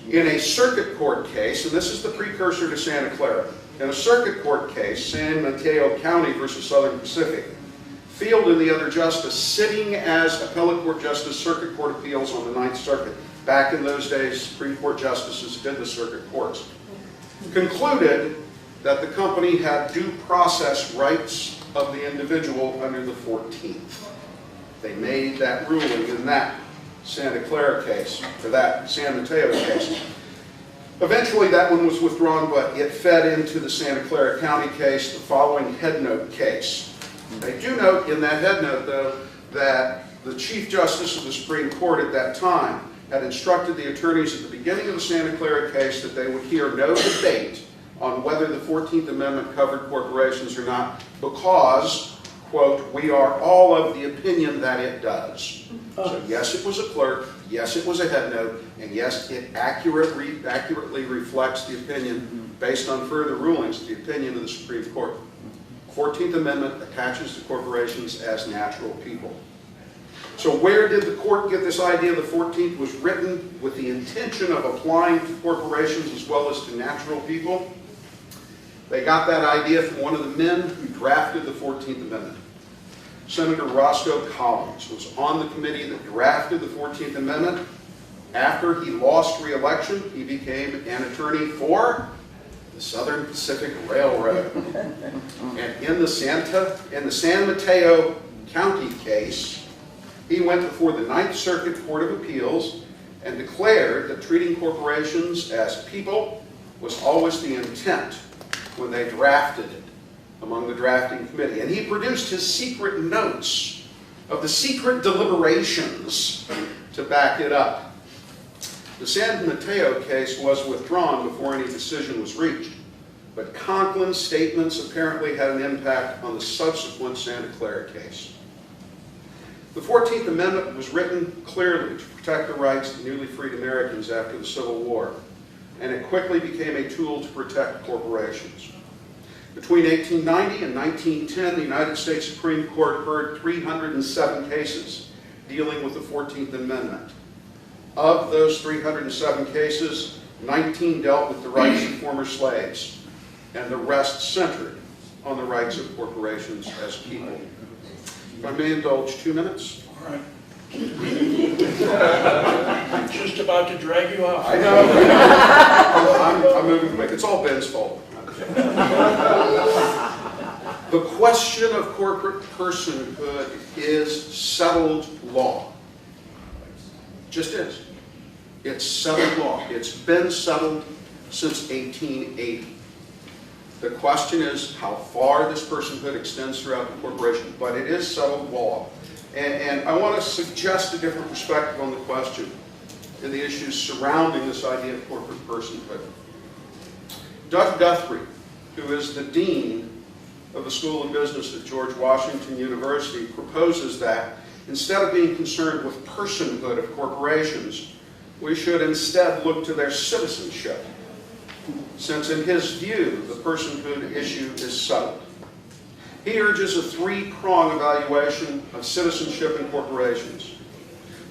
In a circuit court case, and this is the precursor to Santa Clara, in a circuit court case, San Mateo County versus Southern Pacific, Field and the other justice, sitting as appellate court justice, circuit court appeals on the Ninth Circuit, back in those days, Supreme Court justices did the circuit courts, concluded that the company had due process rights of the individual under the 14th. They made that ruling in that Santa Clara case, or that San Mateo case. Eventually that one was withdrawn, but it fed into the Santa Clara County case, the following headnote case. I do note in that headnote, though, that the Chief Justice of the Supreme Court at that time had instructed the attorneys at the beginning of the Santa Clara case that they would hear no debate on whether the 14th Amendment covered corporations or not, because, quote, we are all of the opinion that it does. So yes, it was a clerk, yes, it was a headnote, and yes, it accurately reflects the opinion, based on further rulings, the opinion of the Supreme Court. 14th Amendment attaches to corporations as natural people. So where did the court get this idea the 14th was written with the intention of applying to corporations as well as to natural people? They got that idea from one of the men who drafted the 14th Amendment. Senator Orosco Collins was on the committee that drafted the 14th Amendment. After he lost re-election, he became an attorney for the Southern Pacific Railroad. And in the San Mateo County case, he went before the Ninth Circuit Court of Appeals and declared that treating corporations as people was always the intent when they drafted it among the drafting committee. And he produced his secret notes of the secret deliberations to back it up. The San Mateo case was withdrawn before any decision was reached, but Conklin's statements apparently had an impact on the subsequent Santa Clara case. The 14th Amendment was written clearly to protect the rights of newly freed Americans after the Civil War, and it quickly became a tool to protect corporations. Between 1890 and 1910, the United States Supreme Court heard 307 cases dealing with the 14th Amendment. Of those 307 cases, 19 dealt with the rights of former slaves, and the rest centered on the rights of corporations as people. If I may indulge 2 minutes. All right. I'm just about to drag you off. I know. I'm moving quick. It's all Ben's fault. Okay. The question of corporate personhood is settled law. Just is. It's settled law. It's been settled since 1880. The question is how far this personhood extends throughout the corporation, but it is settled law. And I want to suggest a different perspective on the question and the issues surrounding this idea of corporate personhood. Doug Guthrie, who is the dean of the School of Business at George Washington University, proposes that instead of being concerned with personhood of corporations, we should instead look to their citizenship, since in his view, the personhood issue is settled. He urges a three-prong evaluation of citizenship in corporations.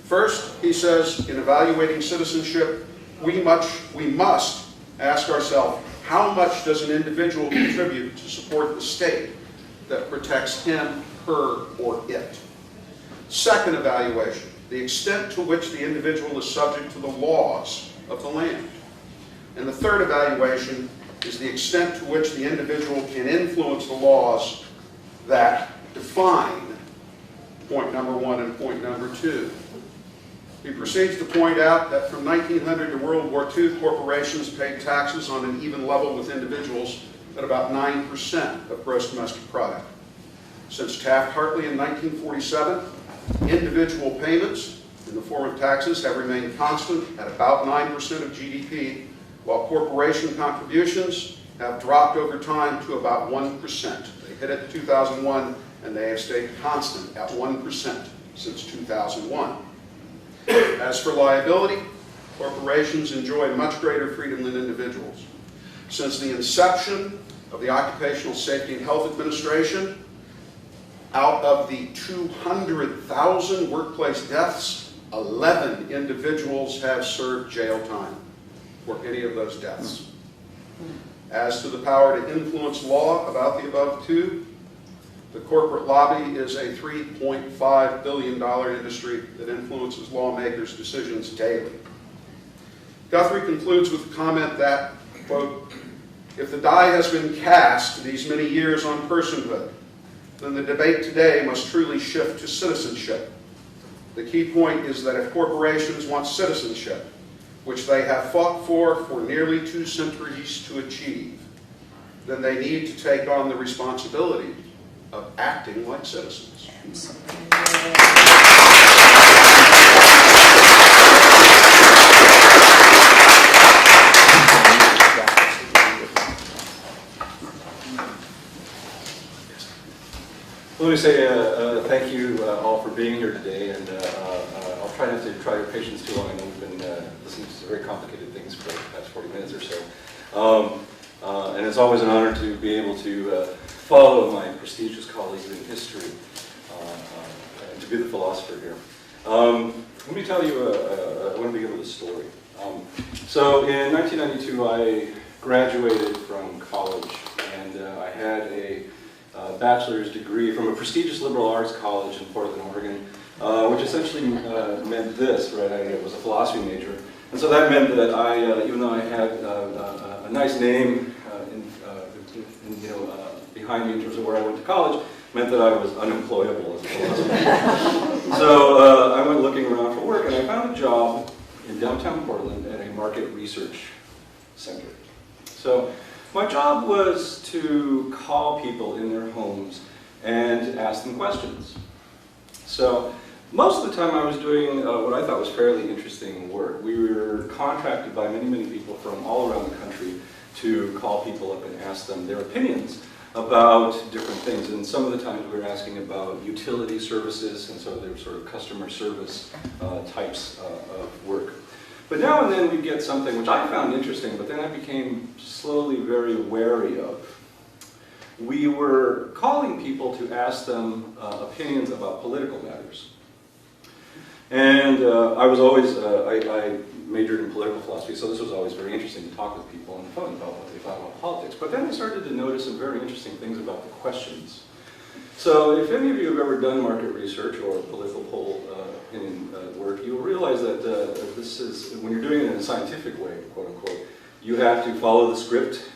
First, he says, in evaluating citizenship, we must ask ourselves, how much does an individual contribute to support the state that protects him, her, or it? Second evaluation, the extent to which the individual is subject to the laws of the land. And the third evaluation is the extent to which the individual can influence the laws that define point number one and point number two. He proceeds to point out that from 1900 to World War II, corporations paid taxes on an even level with individuals at about 9% of gross domestic product. Since Taft-Hartley in 1947, individual payments in the form of taxes have remained constant at about 9% of GDP, while corporation contributions have dropped over time to about 1%. They hit it in 2001, and they have stayed constant at 1% since 2001. As for liability, corporations enjoy much greater freedom than individuals. Since the inception of the Occupational Safety and Health Administration, out of the 200,000 workplace deaths, 11 individuals have served jail time for any of those deaths. As to the power to influence law about the above two, the corporate lobby is a $3.5 billion industry that influences lawmakers' decisions daily. Guthrie concludes with the comment that, quote, if the die has been cast these many years on personhood, then the debate today must truly shift to citizenship. The key point is that if corporations want citizenship, which they have fought for nearly 2 centuries to achieve, then they need to take on the responsibility of acting like citizens. Let me say thank you all for being here today, and I'll try not to try your patience too long. I know we've been listening to some very complicated things for the past 40 minutes or so. And it's always an honor to be able to follow my prestigious colleagues in history and to be the philosopher here. Let me tell you, I want to begin with a story. So in 1992, I graduated from college, and I had a bachelor's degree from a prestigious liberal arts college in Portland, Oregon, which essentially meant this, right? I was a philosophy major. And so that meant that I, even though I had a nice name behind me in terms of where I went to college, meant that I was unemployable as a philosopher. So I went looking around for work, and I found a job in downtown Portland at a market research center. So my job was to call people in their homes and ask them questions. So most of the time I was doing what I thought was fairly interesting work. We were contracted by many, many people from all around the country to call people up and ask them their opinions about different things. And some of the times we were asking about utility services, and so they were sort of customer service types of work. But now and then we'd get something which I found interesting, but then I became slowly very wary of. We were calling people to ask them opinions about political matters. And I was always, I majored in political philosophy, so this was always very interesting to talk with people on the phone about what they thought about politics. But then I started to notice some very interesting things about the questions. So if any of you have ever done market research or political poll opinion work, you'll realize that this is, when you're doing it in a scientific way, quote unquote, you have to follow the script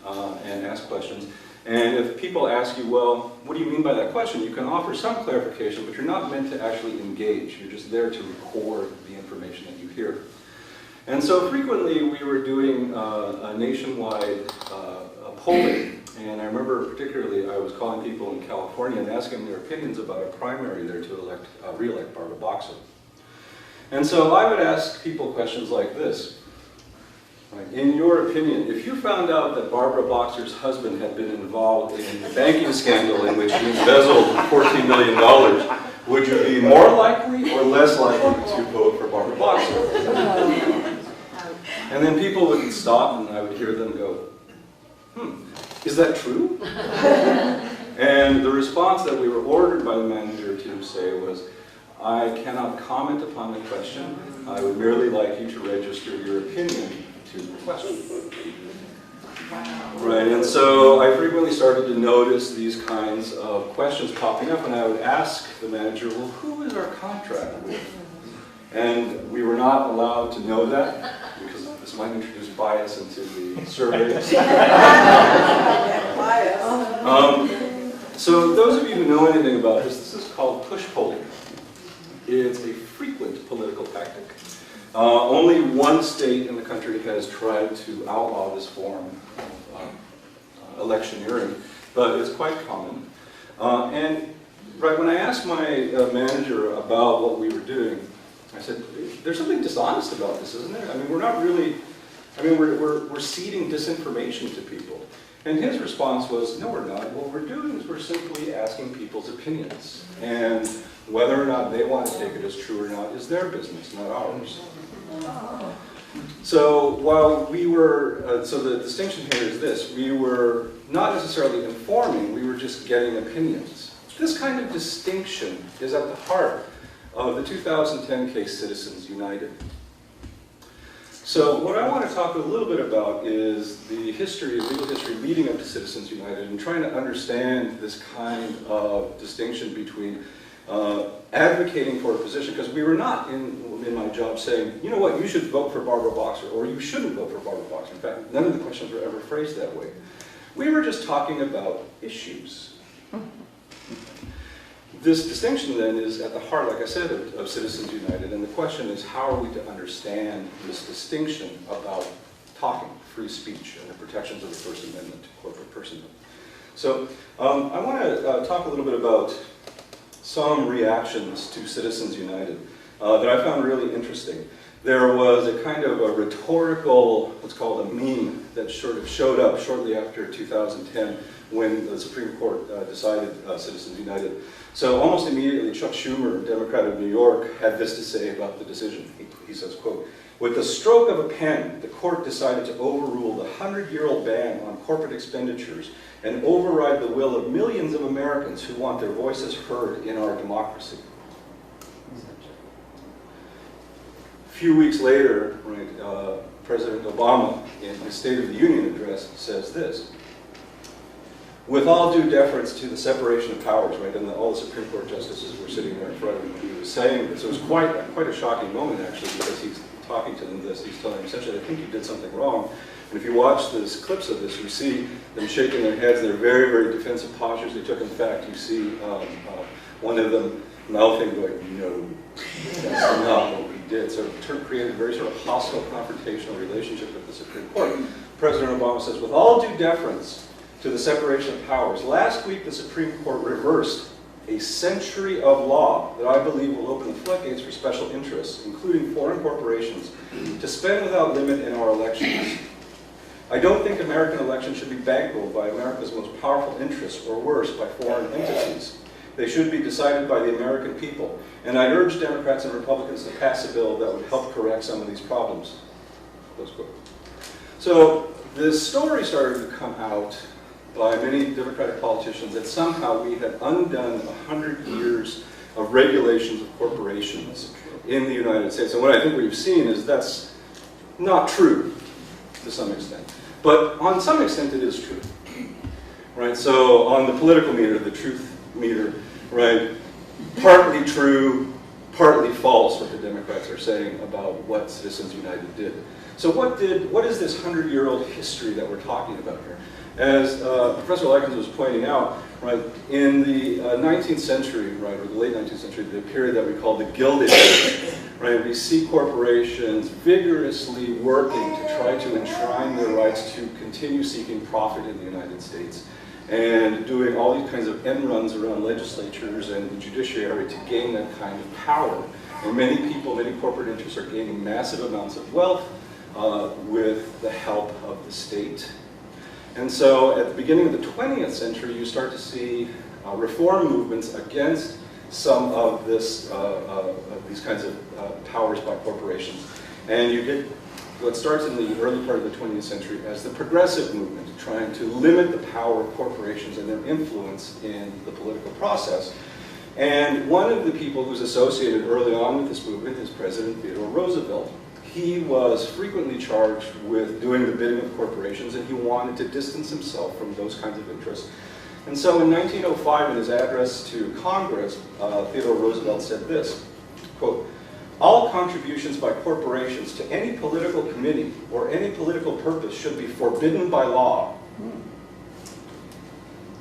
and ask questions. And if people ask you, well, what do you mean by that question? You can offer some clarification, but you're not meant to actually engage. You're just there to record the information that you hear. And so frequently we were doing a nationwide polling. And I remember particularly I was calling people in California and asking their opinions about a primary there to re-elect Barbara Boxer. And so I would ask people questions like this. Right. In your opinion, if you found out that Barbara Boxer's husband had been involved in a banking scandal in which he embezzled $14 million, would you be more likely or less likely to vote for Barbara Boxer? And then people would stop and I would hear them go, is that true? And the response that we were ordered by the manager to say was, I cannot comment upon the question. I would merely like you to register your opinion to the question. Right, and so I frequently started to notice these kinds of questions popping up, and I would ask the manager, well, who is our contract with? And we were not allowed to know that, because this might introduce bias into the surveys. So those of you who know anything about this is called push polling. It's a frequent political tactic. Only one state in the country has tried to outlaw this form of electioneering, but it's quite common. And right when I asked my manager about what we were doing, I said, there's something dishonest about this, isn't there? I mean, we're not really, I mean, we're seeding disinformation to people. And his response was, no, we're not. What we're doing is we're simply asking people's opinions. And whether or not they want to take it as true or not is their business, not ours. So while we were, so the distinction here is this, we were not necessarily informing, we were just getting opinions. This kind of distinction is at the heart of the 2010 case Citizens United. So what I want to talk a little bit about is the history, legal history leading up to Citizens United and trying to understand this kind of distinction between advocating for a position, because we were not in my job saying, you know what, you should vote for Barbara Boxer, or you shouldn't vote for Barbara Boxer. In fact, none of the questions were ever phrased that way. We were just talking about issues. This distinction then is at the heart, like I said, of Citizens United, and the question is, how are we to understand this distinction about talking, free speech, and the protections of the First Amendment to corporate personhood? So I want to talk a little bit about some reactions to Citizens United that I found really interesting. There was a kind of a rhetorical, what's called a meme, that sort of showed up shortly after 2010 when the Supreme Court decided Citizens United. So almost immediately, Chuck Schumer, Democrat of New York, had this to say about the decision. He says, quote, with the stroke of a pen, the court decided to overrule the 100-year-old ban on corporate expenditures and override the will of millions of Americans who want their voices heard in our democracy. A few weeks later, right, President Obama, in his State of the Union address, says this. With all due deference to the separation of powers, right, and all the Supreme Court justices were sitting there in front of him when he was saying this. It was quite a shocking moment, actually, because he's talking to them this. He's telling them, essentially, I think you did something wrong. And if you watch these clips of this, you see them shaking their heads. They're very, very defensive postures they took. In fact, you see one of them mouthing, going, no, that's not what we did. So it created a very sort of hostile, confrontational relationship with the Supreme Court. President Obama says, with all due deference to the separation of powers, last week the Supreme Court reversed a century of law that I believe will open the floodgates for special interests, including foreign corporations, to spend without limit in our elections. I don't think American elections should be bankrolled by America's most powerful interests, or worse, by foreign entities. They should be decided by the American people. And I urge Democrats and Republicans to pass a bill that would help correct some of these problems. Close quote. So this story started to come out by many Democratic politicians that somehow we had undone 100 years of regulations of corporations in the United States. And what I think we've seen is that's not true to some extent. But on some extent it is true. Right? So on the political meter, the truth meter, right? Partly true, partly false what the Democrats are saying about what Citizens United did. So what is this 100-year-old history that we're talking about here? As Professor Lykins was pointing out, right, in the 19th century, right, or the late 19th century, the period that we call the Gilded Age, right, we see corporations vigorously working to try to enshrine their rights to continue seeking profit in the United States, and doing all these kinds of end runs around legislatures and the judiciary to gain that kind of power. And many people, many corporate interests are gaining massive amounts of wealth with the help of the state. And so at the beginning of the 20th century, you start to see reform movements against some of this, these kinds of powers by corporations. And you get what starts in the early part of the 20th century as the progressive movement, trying to limit the power of corporations and their influence in the political process. And one of the people who's associated early on with this movement is President Theodore Roosevelt. He was frequently charged with doing the bidding of corporations, and he wanted to distance himself from those kinds of interests. And so in 1905, in his address to Congress, Theodore Roosevelt said this, quote, "All contributions by corporations to any political committee or any political purpose should be forbidden by law.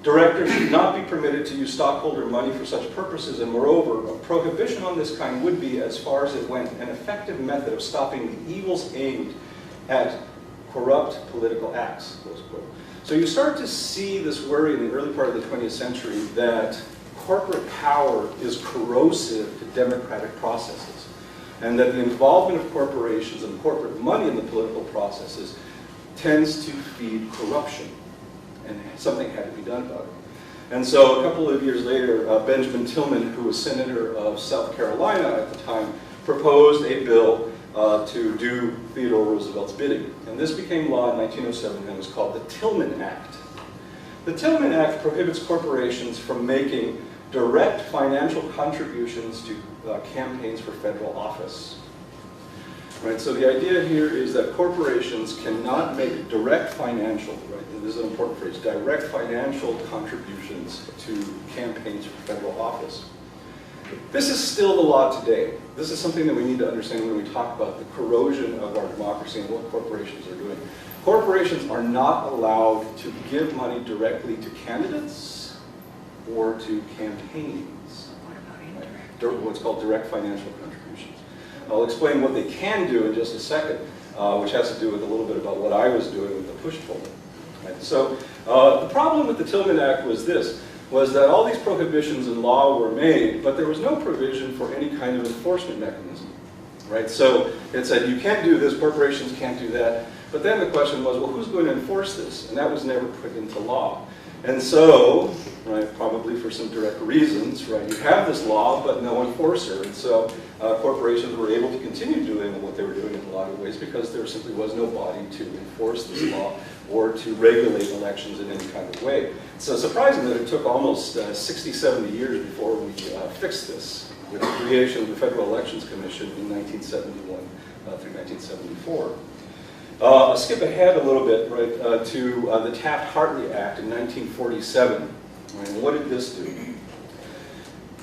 Directors should not be permitted to use stockholder money for such purposes, and moreover, a prohibition on this kind would be, as far as it went, an effective method of stopping the evils aimed at corrupt political acts." Close quote. So you start to see this worry in the early part of the 20th century that corporate power is corrosive to democratic processes, and that the involvement of corporations and corporate money in the political processes tends to feed corruption. And something had to be done about it. And so a couple of years later, Benjamin Tillman, who was senator of South Carolina at the time, proposed a bill to do Theodore Roosevelt's bidding. And this became law in 1907 and was called the Tillman Act. The Tillman Act prohibits corporations from making direct financial contributions to campaigns for federal office. Right, so the idea here is that corporations cannot make direct financial, right, and this is an important phrase, direct financial contributions to campaigns for federal office. This is still the law today. This is something that we need to understand when we talk about the corrosion of our democracy and what corporations are doing. Corporations are not allowed to give money directly to candidates or to campaigns. Right? What's called direct financial contributions. I'll explain what they can do in just a second, which has to do with a little bit about what I was doing with the push-pull. Right? So the problem with the Tillman Act was this, was that all these prohibitions in law were made, but there was no provision for any kind of enforcement mechanism. Right? So it said, you can't do this, corporations can't do that. But then the question was, well, who's going to enforce this? And that was never put into law. And so, right, probably for some direct reasons, right, you have this law, but no enforcer. And so corporations were able to continue doing what they were doing in a lot of ways because there simply was no body to enforce this law or to regulate elections in any kind of way. So surprising that it took almost 60, 70 years before we fixed this with the creation of the Federal Elections Commission in 1971 through 1974. I'll skip ahead a little bit, right, to the Taft-Hartley Act in 1947. Right, and what did this do?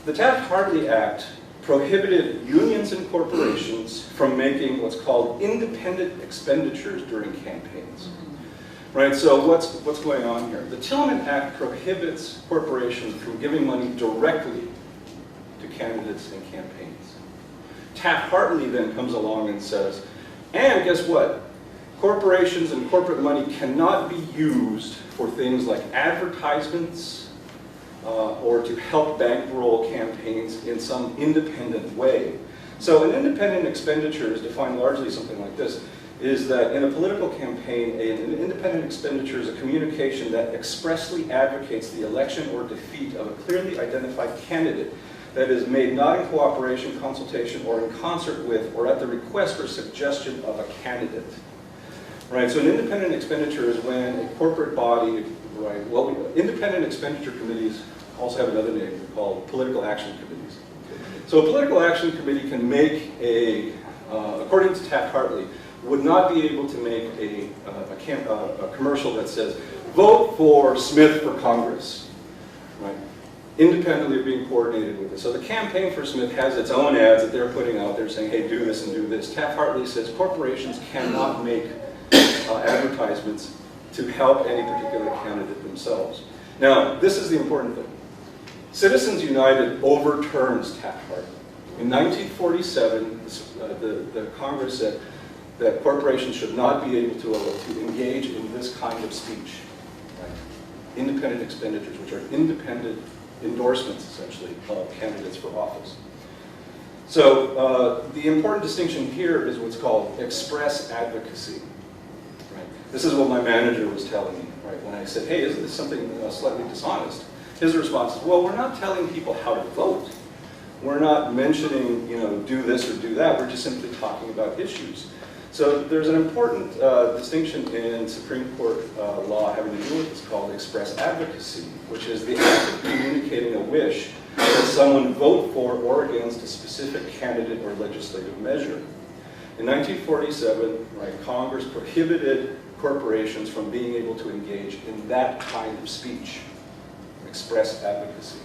The Taft-Hartley Act prohibited unions and corporations from making what's called independent expenditures during campaigns. Right, so what's going on here? The Tillman Act prohibits corporations from giving money directly to candidates and campaigns. Taft-Hartley then comes along and says, and guess what? Corporations and corporate money cannot be used for things like advertisements or to help bankroll campaigns in some independent way. So an independent expenditure is defined largely something like this, is that in a political campaign, an independent expenditure is a communication that expressly advocates the election or defeat of a clearly identified candidate that is made not in cooperation, consultation, or in concert with, or at the request or suggestion of a candidate. Right, so an independent expenditure is when a corporate body, right, well, independent expenditure committees also have another name called political action committees. So a political action committee can make a, according to Taft-Hartley, would not be able to make a commercial that says, vote for Smith for Congress, right? independently being coordinated with it. So the campaign for Smith has its own ads that they're putting out there saying, hey, do this and do this. Taft-Hartley says corporations cannot make advertisements to help any particular candidate themselves. Now, this is the important thing. Citizens United overturns Taft-Hartley. In 1947, the Congress said that corporations should not be able to engage in this kind of speech. Right? Independent expenditures, which are independent endorsements, essentially, of candidates for office. So the important distinction here is what's called express advocacy. Right? This is what my manager was telling me, right? When I said, hey, isn't this something slightly dishonest? His response is, well, we're not telling people how to vote. We're not mentioning, do this or do that. We're just simply talking about issues. So there's an important distinction in Supreme Court law having to do with what's called express advocacy, which is the act of communicating a wish that someone vote for or against a specific candidate or legislative measure. In 1947, right, Congress prohibited corporations from being able to engage in that kind of speech, express advocacy.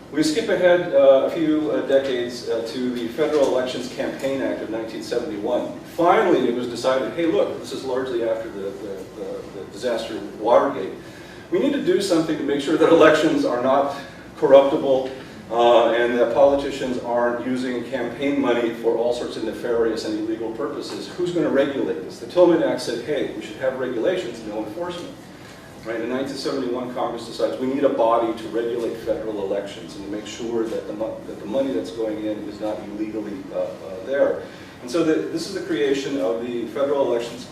We skip ahead a few decades to the Federal Elections Campaign Act of 1971. Finally, it was decided, hey, look, this is largely after the disaster of Watergate. We need to do something to make sure that elections are not corruptible and that politicians aren't using campaign money for all sorts of nefarious and illegal purposes. Who's going to regulate this? The Tillman Act said, hey, we should have regulations, no enforcement. Right, in 1971, Congress decides we need a body to regulate federal elections and to make sure that the money that's going in is not illegally there. And so this is the creation of the Federal Elections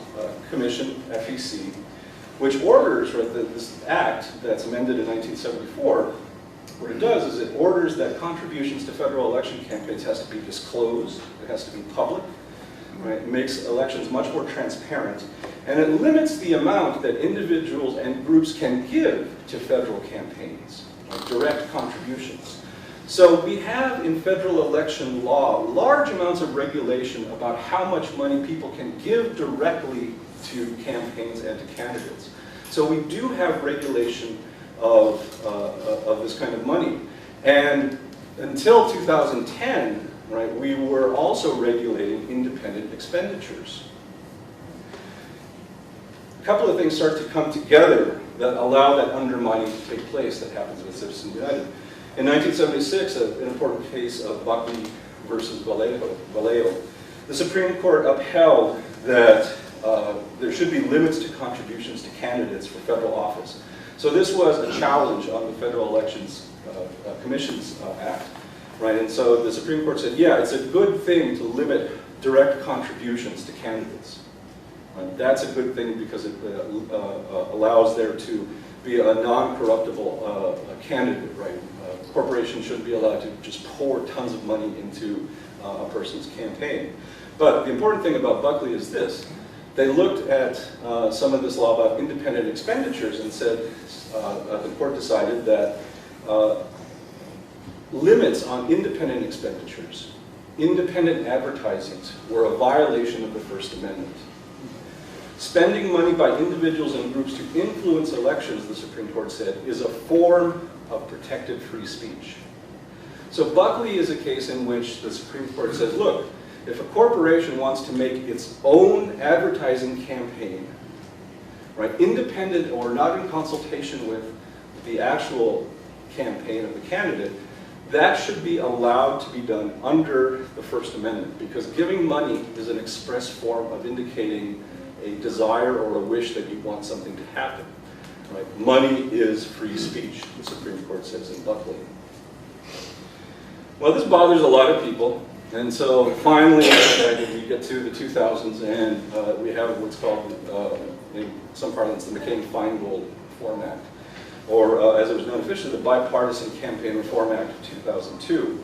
Commission, FEC, which orders, right, this act that's amended in 1974. What it does is it orders that contributions to federal election campaigns has to be disclosed, it has to be public, right? It makes elections much more transparent, and it limits the amount that individuals and groups can give to federal campaigns, like direct contributions. So we have in federal election law large amounts of regulation about how much money people can give directly to campaigns and to candidates. So we do have regulation of this kind of money. And until 2010, right, we were also regulating independent expenditures. A couple of things start to come together that allow that undermining to take place that happens with Citizens United. In 1976, an important case of Buckley versus Vallejo, the Supreme Court upheld that there should be limits to contributions to candidates for federal office. So this was a challenge on the Federal Elections Commissions Act, right? And so the Supreme Court said, yeah, it's a good thing to limit direct contributions to candidates. That's a good thing because it allows there to be a non-corruptible candidate, right? Corporations shouldn't be allowed to just pour tons of money into a person's campaign. But the important thing about Buckley is this. They looked at some of this law about independent expenditures and said, the court decided that limits on independent expenditures, independent advertisements, were a violation of the First Amendment. Spending money by individuals and groups to influence elections, the Supreme Court said, is a form of protected free speech. So Buckley is a case in which the Supreme Court says, look, if a corporation wants to make its own advertising campaign, right, independent or not in consultation with the actual campaign of the candidate, that should be allowed to be done under the First Amendment, because giving money is an express form of indicating a desire or a wish that you want something to happen. Right? Money is free speech, the Supreme Court says in Buckley. Well, this bothers a lot of people. And so finally, we get to the 2000s, and we have what's called, in some parlance, the McCain-Feingold Reform Act, or as it was known officially, the Bipartisan Campaign Reform Act of 2002.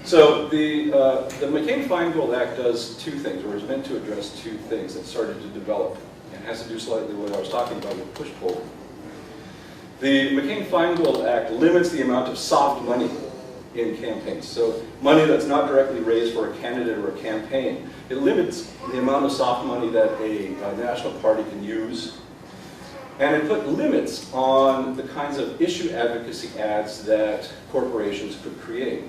So the McCain-Feingold Act does two things, or is meant to address two things that started to develop, and has to do slightly with what I was talking about with push-pull. The McCain-Feingold Act limits the amount of soft money in campaigns. So money that's not directly raised for a candidate or a campaign. It limits the amount of soft money that a national party can use. And it put limits on the kinds of issue advocacy ads that corporations could create,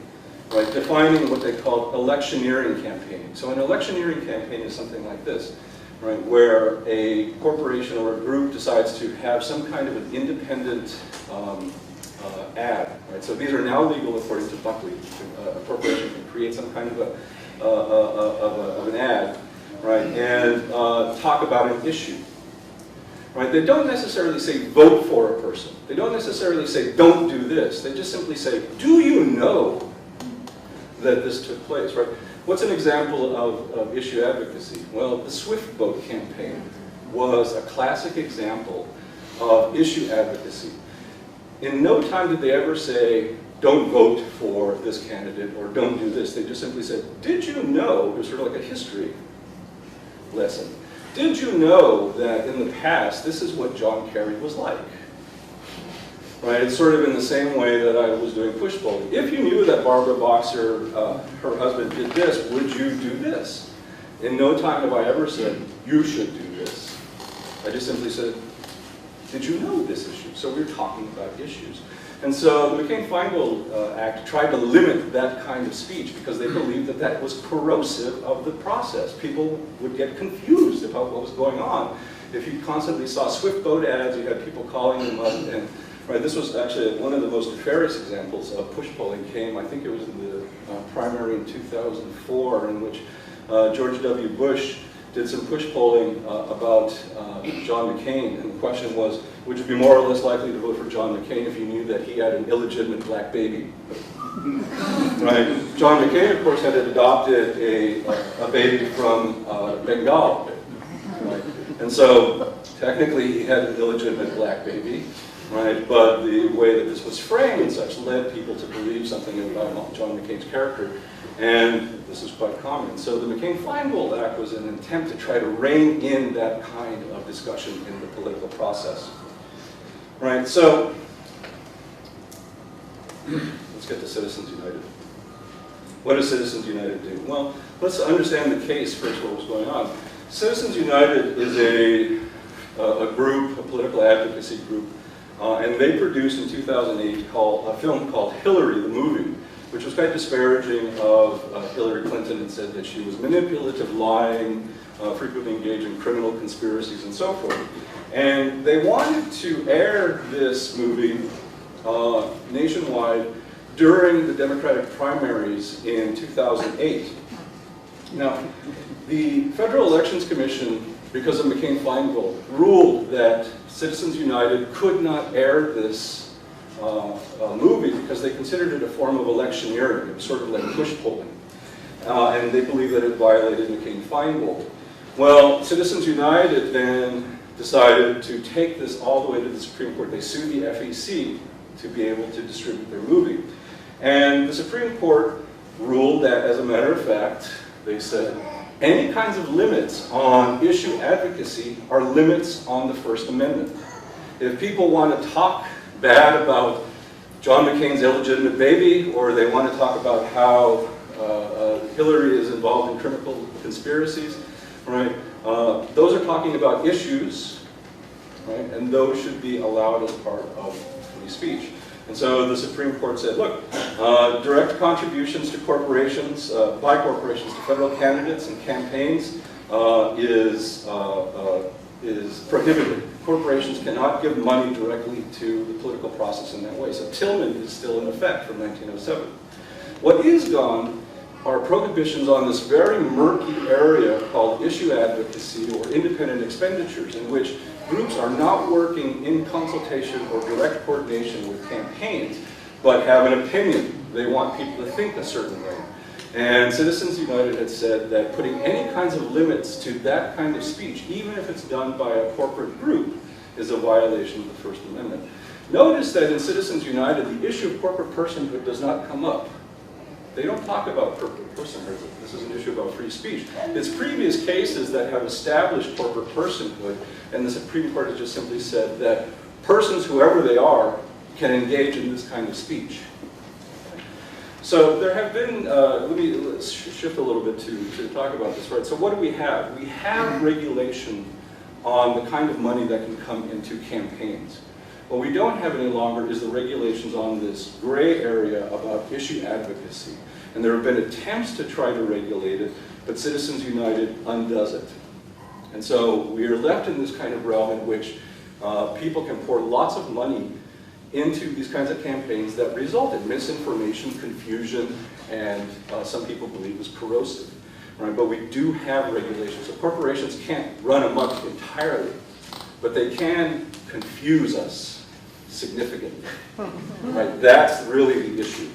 right? Defining what they called electioneering campaigning. So an electioneering campaign is something like this, right? Where a corporation or a group decides to have some kind of an independent ad, right? So these are now legal according to Buckley. A corporation can create some kind of an ad, right? And talk about an issue. Right? They don't necessarily say vote for a person. They don't necessarily say don't do this. They just simply say, do you know that this took place? Right? What's an example of issue advocacy? Well, the Swift Boat campaign was a classic example of issue advocacy. In no time did they ever say, don't vote for this candidate or don't do this. They just simply said, did you know? It was sort of like a history lesson. Did you know that in the past, this is what John Kerry was like? Right? It's sort of in the same way that I was doing push polling. If you knew that Barbara Boxer, her husband, did this, would you do this? In no time have I ever said, you should do this. I just simply said, did you know this issue? So we're talking about issues. And so the McCain-Feingold Act tried to limit that kind of speech because they believed that that was corrosive of the process. People would get confused about what was going on. If you constantly saw Swift boat ads, you had people calling them up, and right, this was actually one of the most nefarious examples of push polling came, I think it was in the primary in 2004, in which George W. Bush did some push polling about John McCain, and the question was, would you be more or less likely to vote for John McCain if you knew that he had an illegitimate black baby? Right? John McCain, of course, had adopted a baby from Bengal. Right? And so, technically, he had an illegitimate black baby. Right? But the way that this was framed and such led people to believe something about John McCain's character. And this is quite common. So the McCain-Feingold Act was an attempt to try to rein in that kind of discussion in the political process. Right, so let's get to Citizens United. What does Citizens United do? Well, let's understand the case first, what was going on. Citizens United is a group, a political advocacy group, and they produced in 2008 a film called Hillary, the movie, which was quite disparaging of Hillary Clinton and said that she was manipulative, lying, frequently engaged in criminal conspiracies and so forth. And they wanted to air this movie nationwide during the Democratic primaries in 2008. Now, the Federal Elections Commission, because of McCain-Feingold, ruled that Citizens United could not air this movie because they considered it a form of electioneering. It was sort of like push polling. And they believed that it violated McCain-Feingold. Well, Citizens United then decided to take this all the way to the Supreme Court. They sued the FEC to be able to distribute their movie. And the Supreme Court ruled that, as a matter of fact, they said, any kinds of limits on issue advocacy are limits on the First Amendment. If people want to talk bad about John McCain's illegitimate baby, or they want to talk about how Hillary is involved in criminal conspiracies, right? Those are talking about issues, right? And those should be allowed as part of free speech. And so the Supreme Court said, look, direct contributions to corporations, by corporations to federal candidates and campaigns is prohibited. Corporations cannot give money directly to the political process in that way. So Tillman is still in effect from 1907. What is gone are prohibitions on this very murky area called issue advocacy or independent expenditures, in which groups are not working in consultation or direct coordination with campaigns, but have an opinion. They want people to think a certain way. And Citizens United had said that putting any kinds of limits to that kind of speech, even if it's done by a corporate group, is a violation of the First Amendment. Notice that in Citizens United, the issue of corporate personhood does not come up. They don't talk about corporate personhood. This is an issue about free speech. It's previous cases that have established corporate personhood, and the Supreme Court has just simply said that persons, whoever they are, can engage in this kind of speech. So there have been, let's shift a little bit to talk about this, right? So what do we have? We have regulation on the kind of money that can come into campaigns. What we don't have any longer is the regulations on this gray area about issue advocacy. And there have been attempts to try to regulate it, but Citizens United undoes it. And so we are left in this kind of realm in which people can pour lots of money into these kinds of campaigns that result in misinformation, confusion, and some people believe is corrosive. Right? But we do have regulations. So corporations can't run amok entirely, but they can confuse us significantly. Right? That's really the issue.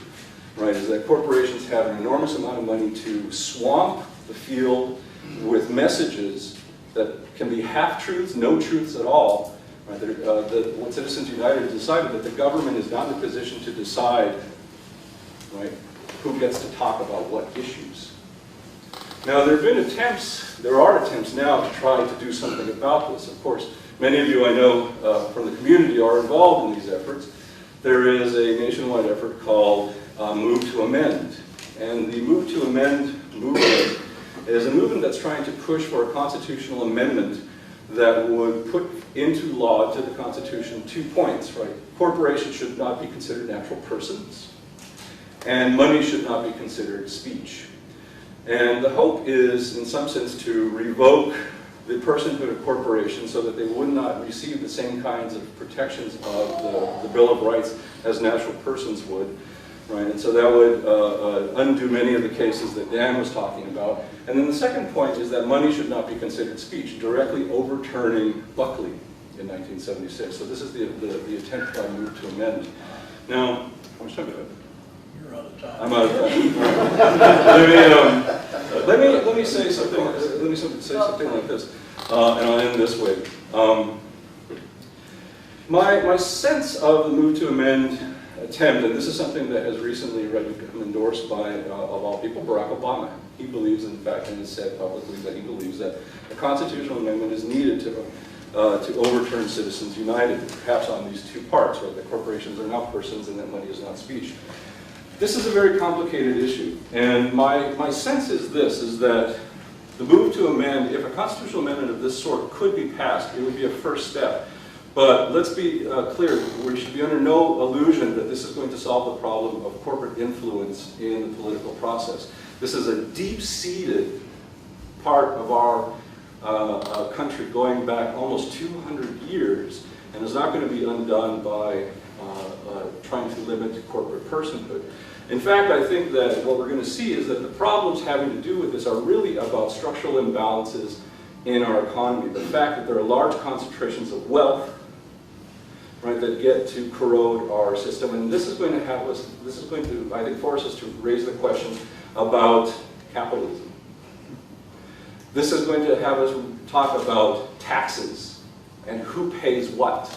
Right? Is that corporations have an enormous amount of money to swamp the field with messages that can be half-truths, no truths at all. Right? What Citizens United has decided that the government is not in a position to decide, right, who gets to talk about what issues. Now, there are attempts now to try to do something about this. Of course, many of you I know from the community are involved in these efforts. There is a nationwide effort called Move to Amend. And the Move to Amend movement is a movement that's trying to push for a constitutional amendment that would put into law, to the Constitution, 2 points, right? Corporations should not be considered natural persons, and money should not be considered speech. And the hope is, in some sense, to revoke the personhood of corporations so that they would not receive the same kinds of protections of the Bill of Rights as natural persons would. Right? And so that would undo many of the cases that Dan was talking about. And then the second point is that money should not be considered speech, directly overturning Buckley in 1976. So this is the attempt by Move to Amend. Now, how much time do I have? You're out of time. I'm out of time. Let me say something. Let me say something like this, and I'll end this way. My sense of the Move to Amend attempt, and this is something that has recently become endorsed by, of all people, Barack Obama. He believes, in fact, and has said publicly that he believes that a constitutional amendment is needed to overturn Citizens United, perhaps on these 2 parts, right? That corporations are not persons and that money is not speech. This is a very complicated issue, and my sense is this, is that the Move to Amend, if a constitutional amendment of this sort could be passed, it would be a first step. But let's be clear, we should be under no illusion that this is going to solve the problem of corporate influence in the political process. This is a deep-seated part of our country going back almost 200 years, and is not going to be undone by trying to limit corporate personhood. In fact, I think that what we're going to see is that the problems having to do with this are really about structural imbalances in our economy. The fact that there are large concentrations of wealth, right, that get to corrode our system, and this is going to have us. This is going to, I think, force us to raise the question about capitalism. This is going to have us talk about taxes and who pays what,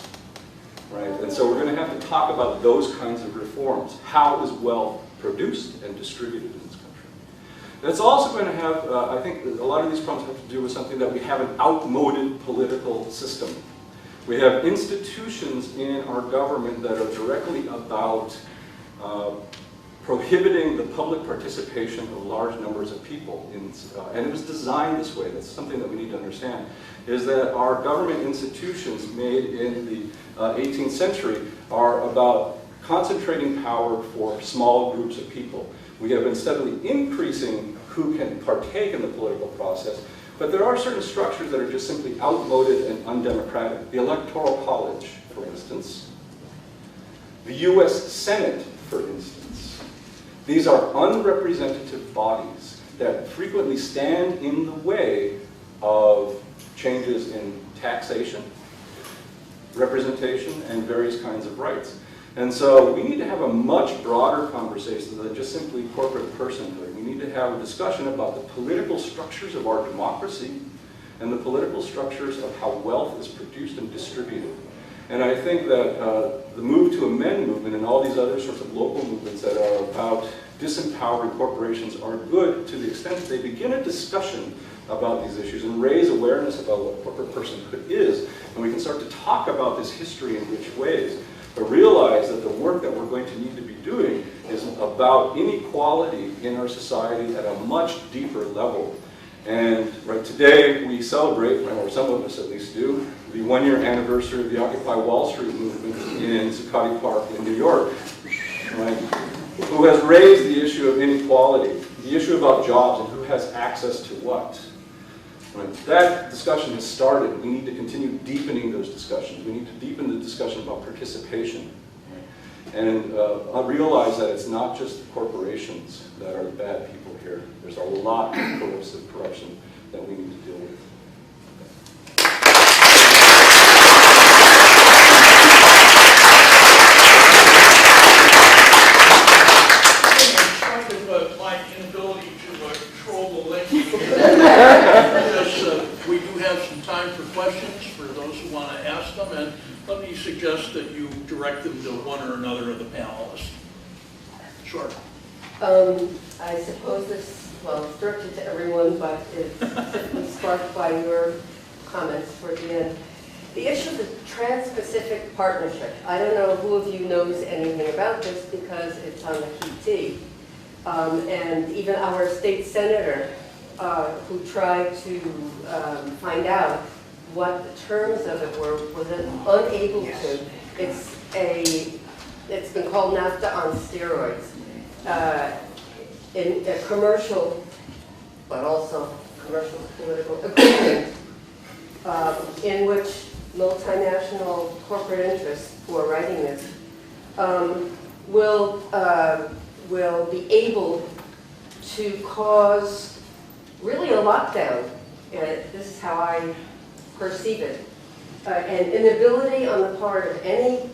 right? And so we're going to have to talk about those kinds of reforms. How is wealth produced and distributed in this country? And it's also going to have, I think, a lot of these problems have to do with something that we have an outmoded political system. We have institutions in our government that are directly about prohibiting the public participation of large numbers of people. And it was designed this way. That's something that we need to understand, is that our government institutions made in the 18th century are about concentrating power for small groups of people. We have been steadily increasing who can partake in the political process, but there are certain structures that are just simply outmoded and undemocratic. The Electoral College, for instance. The US Senate, for instance. These are unrepresentative bodies that frequently stand in the way of changes in taxation, representation, and various kinds of rights. And so we need to have a much broader conversation than just simply corporate personhood. We need to have a discussion about the political structures of our democracy and the political structures of how wealth is produced and distributed. And I think that the Move to Amend movement and all these other sorts of local movements that are about disempowering corporations are good to the extent that they begin a discussion about these issues and raise awareness about what corporate personhood is. And we can start to talk about this history in rich ways. But realize that the work that we're going to need to be doing is about inequality in our society at a much deeper level. And right today, we celebrate, or some of us at least do, the 1-year anniversary of the Occupy Wall Street movement in Zuccotti Park in New York, right? Who has raised the issue of inequality, the issue about jobs and who has access to what. Right? That discussion has started. We need to continue deepening those discussions. We need to deepen the discussion about participation. Right? And realize that it's not just the corporations that are the bad people here. There's a lot of corrosive corruption that we need to deal with. My inability to control the link. Yes, we do have some time for questions for those who want to ask them, and let me suggest that you direct them to one or another of the panelists. Sure. I suppose this, well, it's directed to everyone, but it's sparked by your comments toward the end. The issue of the Trans-Pacific Partnership. I don't know who of you knows anything about this because it's on the QT. And even our state senator, who tried to find out what the terms of it were, was unable to. It's been called NAFTA on steroids. In a commercial, but also commercial political agreement, in which multinational corporate interests who are writing this will be able to cause really a lockdown. This is how I perceive it. An inability on the part of any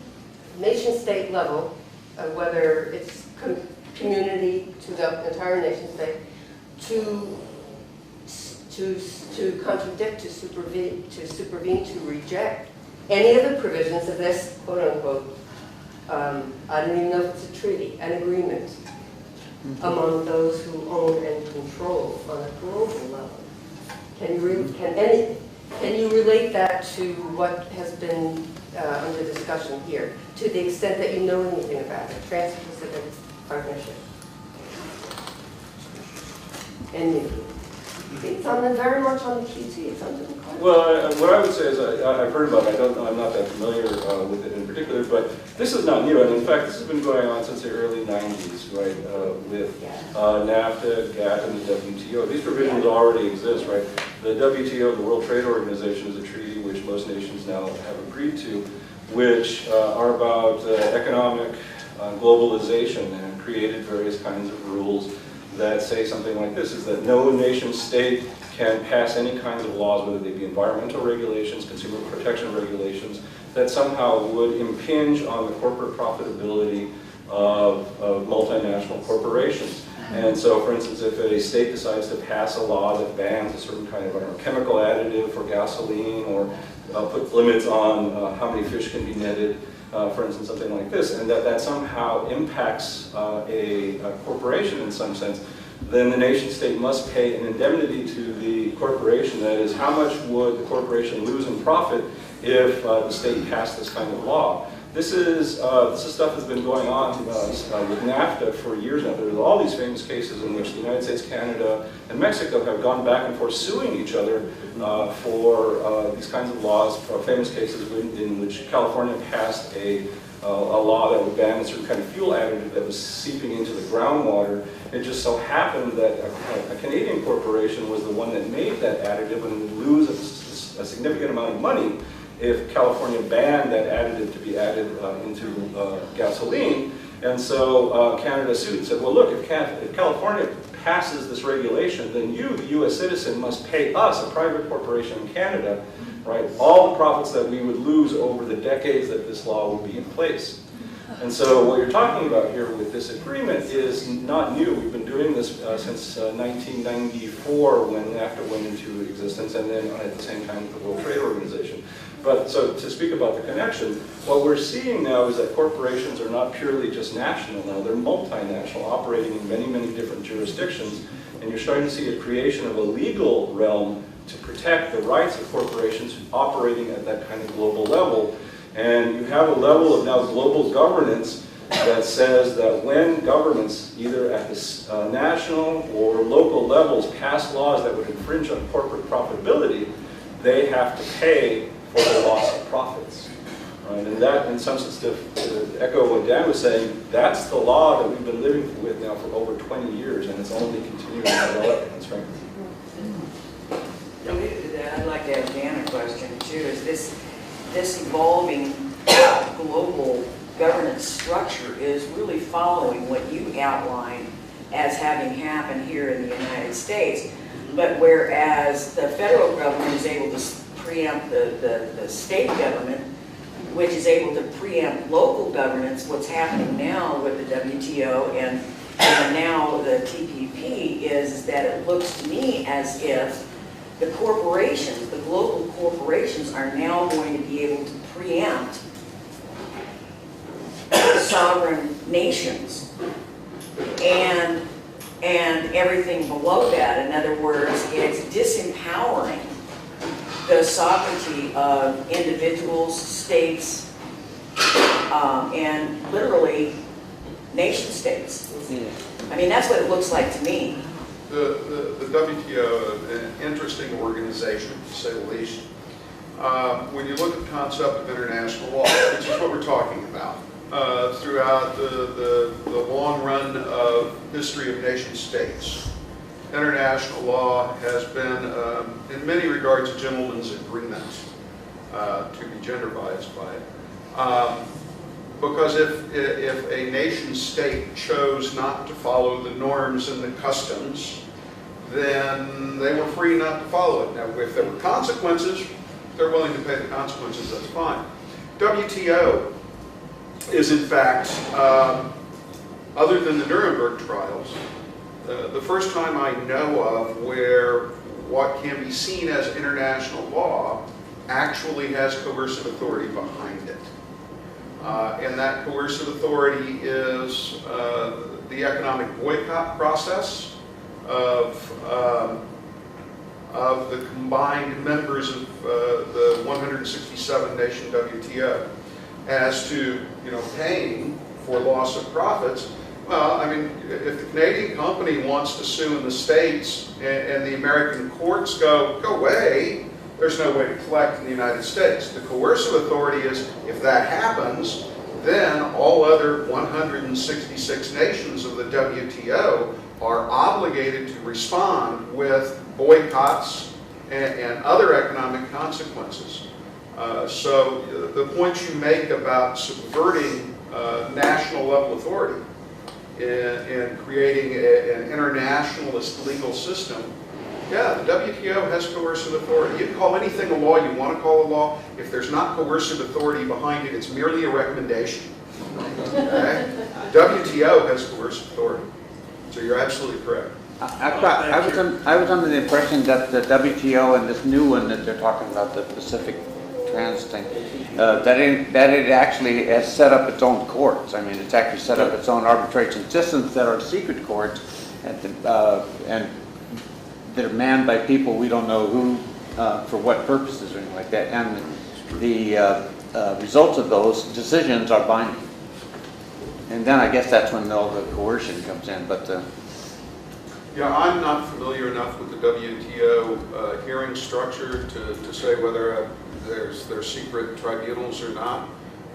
nation-state level, whether it's community to the entire nation-state, to contradict, to supervene, to reject any of the provisions of this quote-unquote, I don't even know if it's a treaty, an agreement among those who own and control on a global level. Can you relate that to what has been under discussion here, to the extent that you know anything about it, Trans-Pacific Partnership? And it's very much on the QT. It's under the contract. Well, what I would say is I've heard about it. I'm not that familiar with it in particular, but this is not new. And in fact, this has been going on since the early 90s, right, with NAFTA, GATT, and the WTO. These provisions already exist, right? The WTO, the World Trade Organization, is a treaty which most nations now have agreed to, which are about economic globalization and created various kinds of rules that say something like this, is that no nation state can pass any kinds of laws, whether they be environmental regulations, consumer protection regulations, that somehow would impinge on the corporate profitability of multinational corporations. And so, for instance, if a state decides to pass a law that bans a certain kind of chemical additive for gasoline, or put limits on how many fish can be netted, for instance, something like this, and that somehow impacts a corporation in some sense, then the nation state must pay an indemnity to the corporation. That is, how much would the corporation lose in profit if the state passed this kind of law? This is stuff that's been going on with NAFTA for years now. There are all these famous cases in which the United States, Canada, and Mexico have gone back and forth suing each other for these kinds of laws. Famous cases in which California passed a law that would ban a certain kind of fuel additive that was seeping into the groundwater. It just so happened that a Canadian corporation was the one that made that additive and would lose a significant amount of money if California banned that additive to be added into gasoline. And so Canada sued and said, well, look, if California passes this regulation, then you, the U.S. citizen, must pay us, a private corporation in Canada, right, all the profits that we would lose over the decades that this law would be in place. And so what you're talking about here with this agreement is not new. We've been doing this since 1994, when NAFTA went into existence, and then at the same time with the World Trade Organization. But so to speak about the connection, what we're seeing now is that corporations are not purely just national now, they're multinational, operating in many, many different jurisdictions. And you're starting to see a creation of a legal realm to protect the rights of corporations operating at that kind of global level. And you have a level of now global governance that says that when governments, either at the national or local levels, pass laws that would infringe on corporate profitability, they have to pay for the loss of profits. Right? And that, in some sense, to echo what Dan was saying, that's the law that we've been living with now for over 20 years, and it's only continuing to develop and strengthen. I'd like to ask Dan a question too. Is this evolving global governance structure is really following what you outlined as having happened here in the United States, but whereas the federal government is able to preempt the state government, which is able to preempt local governance, what's happening now with the WTO and now the TPP is that it looks to me as if the corporations, the global corporations, are now going to be able to preempt sovereign nations and everything below that. In other words, it's disempowering the sovereignty of individuals, states, and literally nation states. I mean, that's what it looks like to me. The WTO, an interesting organization, to say the least. When you look at the concept of international law, which is what we're talking about, throughout the long run of history of nation states, international law has been, in many regards, a gentleman's agreement, to be generalized by it. Because if a nation state chose not to follow the norms and the customs, then they were free not to follow it. Now, if there were consequences, if they're willing to pay the consequences, that's fine. WTO is, in fact, other than the Nuremberg trials, the first time I know of where what can be seen as international law actually has coercive authority behind it. And that coercive authority is the economic boycott process of the combined members of the 167 nation WTO as to, paying for loss of profits. Well, I mean, if the Canadian company wants to sue in the States and the American courts go away, there's no way to collect in the United States. The coercive authority is, if that happens, then all other 166 nations of the WTO are obligated to respond with boycotts and other economic consequences. So the points you make about subverting national level authority and creating an internationalist legal system, yeah, the WTO has coercive authority. You can call anything a law you want to call a law. If there's not coercive authority behind it, it's merely a recommendation. Okay? WTO has coercive authority. So you're absolutely correct. I was under the impression that the WTO and this new one that they're talking about, the Pacific Trans thing, that it actually has set up its own courts. I mean, it's actually set up its own arbitration systems that are secret courts, and they're manned by people we don't know who, for what purposes or anything like that. And the results of those decisions are binding. And then I guess that's when all the coercion comes in. But yeah, I'm not familiar enough with the WTO hearing structure to say whether there's secret tribunals or not.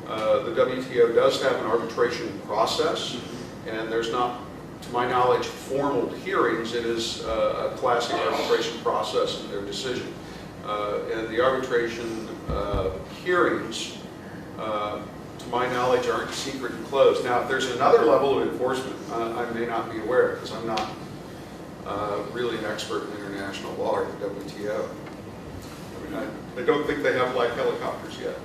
The WTO does have an arbitration process, and there's not, to my knowledge, formal hearings. It is a classic arbitration process in their decision. And the arbitration hearings, to my knowledge, aren't secret and closed. Now, if there's another level of enforcement, I may not be aware, because I'm not really an expert in international law or the WTO. I mean, I don't think they have like helicopters yet.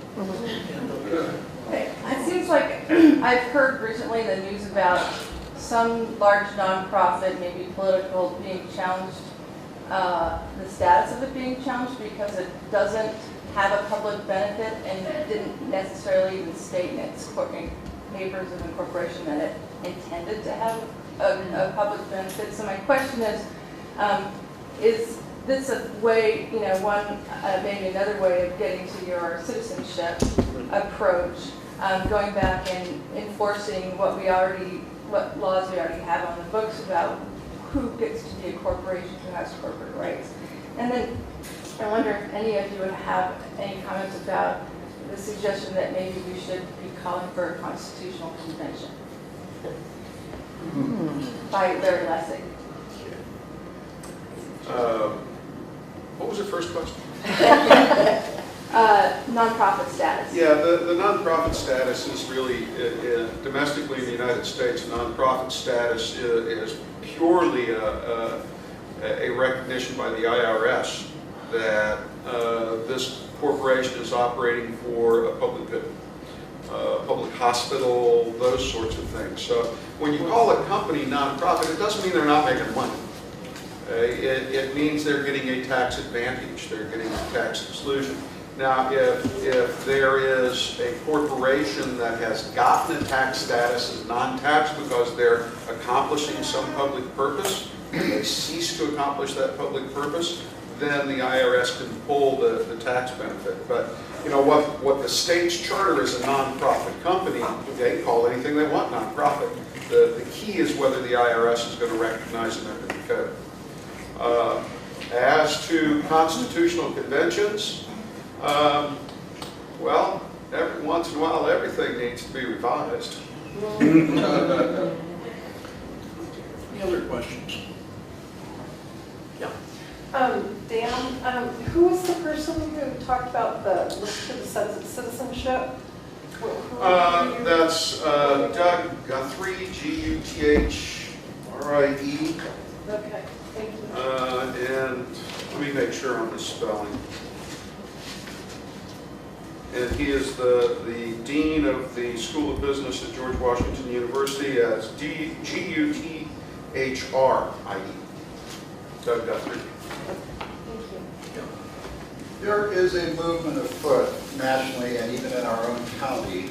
Okay. It seems like I've heard recently in the news about some large nonprofit, maybe political, being challenged, the status of it being challenged because it doesn't have a public benefit and it didn't necessarily even state in its papers of incorporation that it intended to have a public benefit. So my question is this a way, maybe another way of getting to your citizenship approach going back and enforcing what laws we already have on the books about who gets to be a corporation, who has corporate rights. And then I wonder if any of you would have any comments about the suggestion that maybe we should be calling for a constitutional convention by Larry Lessig. What was your first question? Nonprofit status. Yeah, the nonprofit status is really, domestically in the United States, nonprofit status is purely a recognition by the IRS that this corporation is operating for a public good, public hospital, those sorts of things. So when you call a company nonprofit, it doesn't mean they're not making money. It means they're getting a tax advantage, they're getting a tax exclusion. Now, if there is a corporation that has gotten a tax status as non-tax because they're accomplishing some public purpose, and they cease to accomplish that public purpose, then the IRS can pull the tax benefit. But you know what the state's charter is a non-profit company. They call anything they want non-profit. The key is whether the IRS is going to recognize it under the code. As to constitutional conventions, well, every once in a while everything needs to be revised. Any other questions? Yeah. Dan, who was the person who talked about the list of citizenship? That's Doug Guthrie, Guthrie. Okay, thank you. And let me make sure on the spelling. And he is the Dean of the School of Business at George Washington University as Guthrie. Doug Guthrie. Thank you. There is a movement afoot nationally and even in our own county.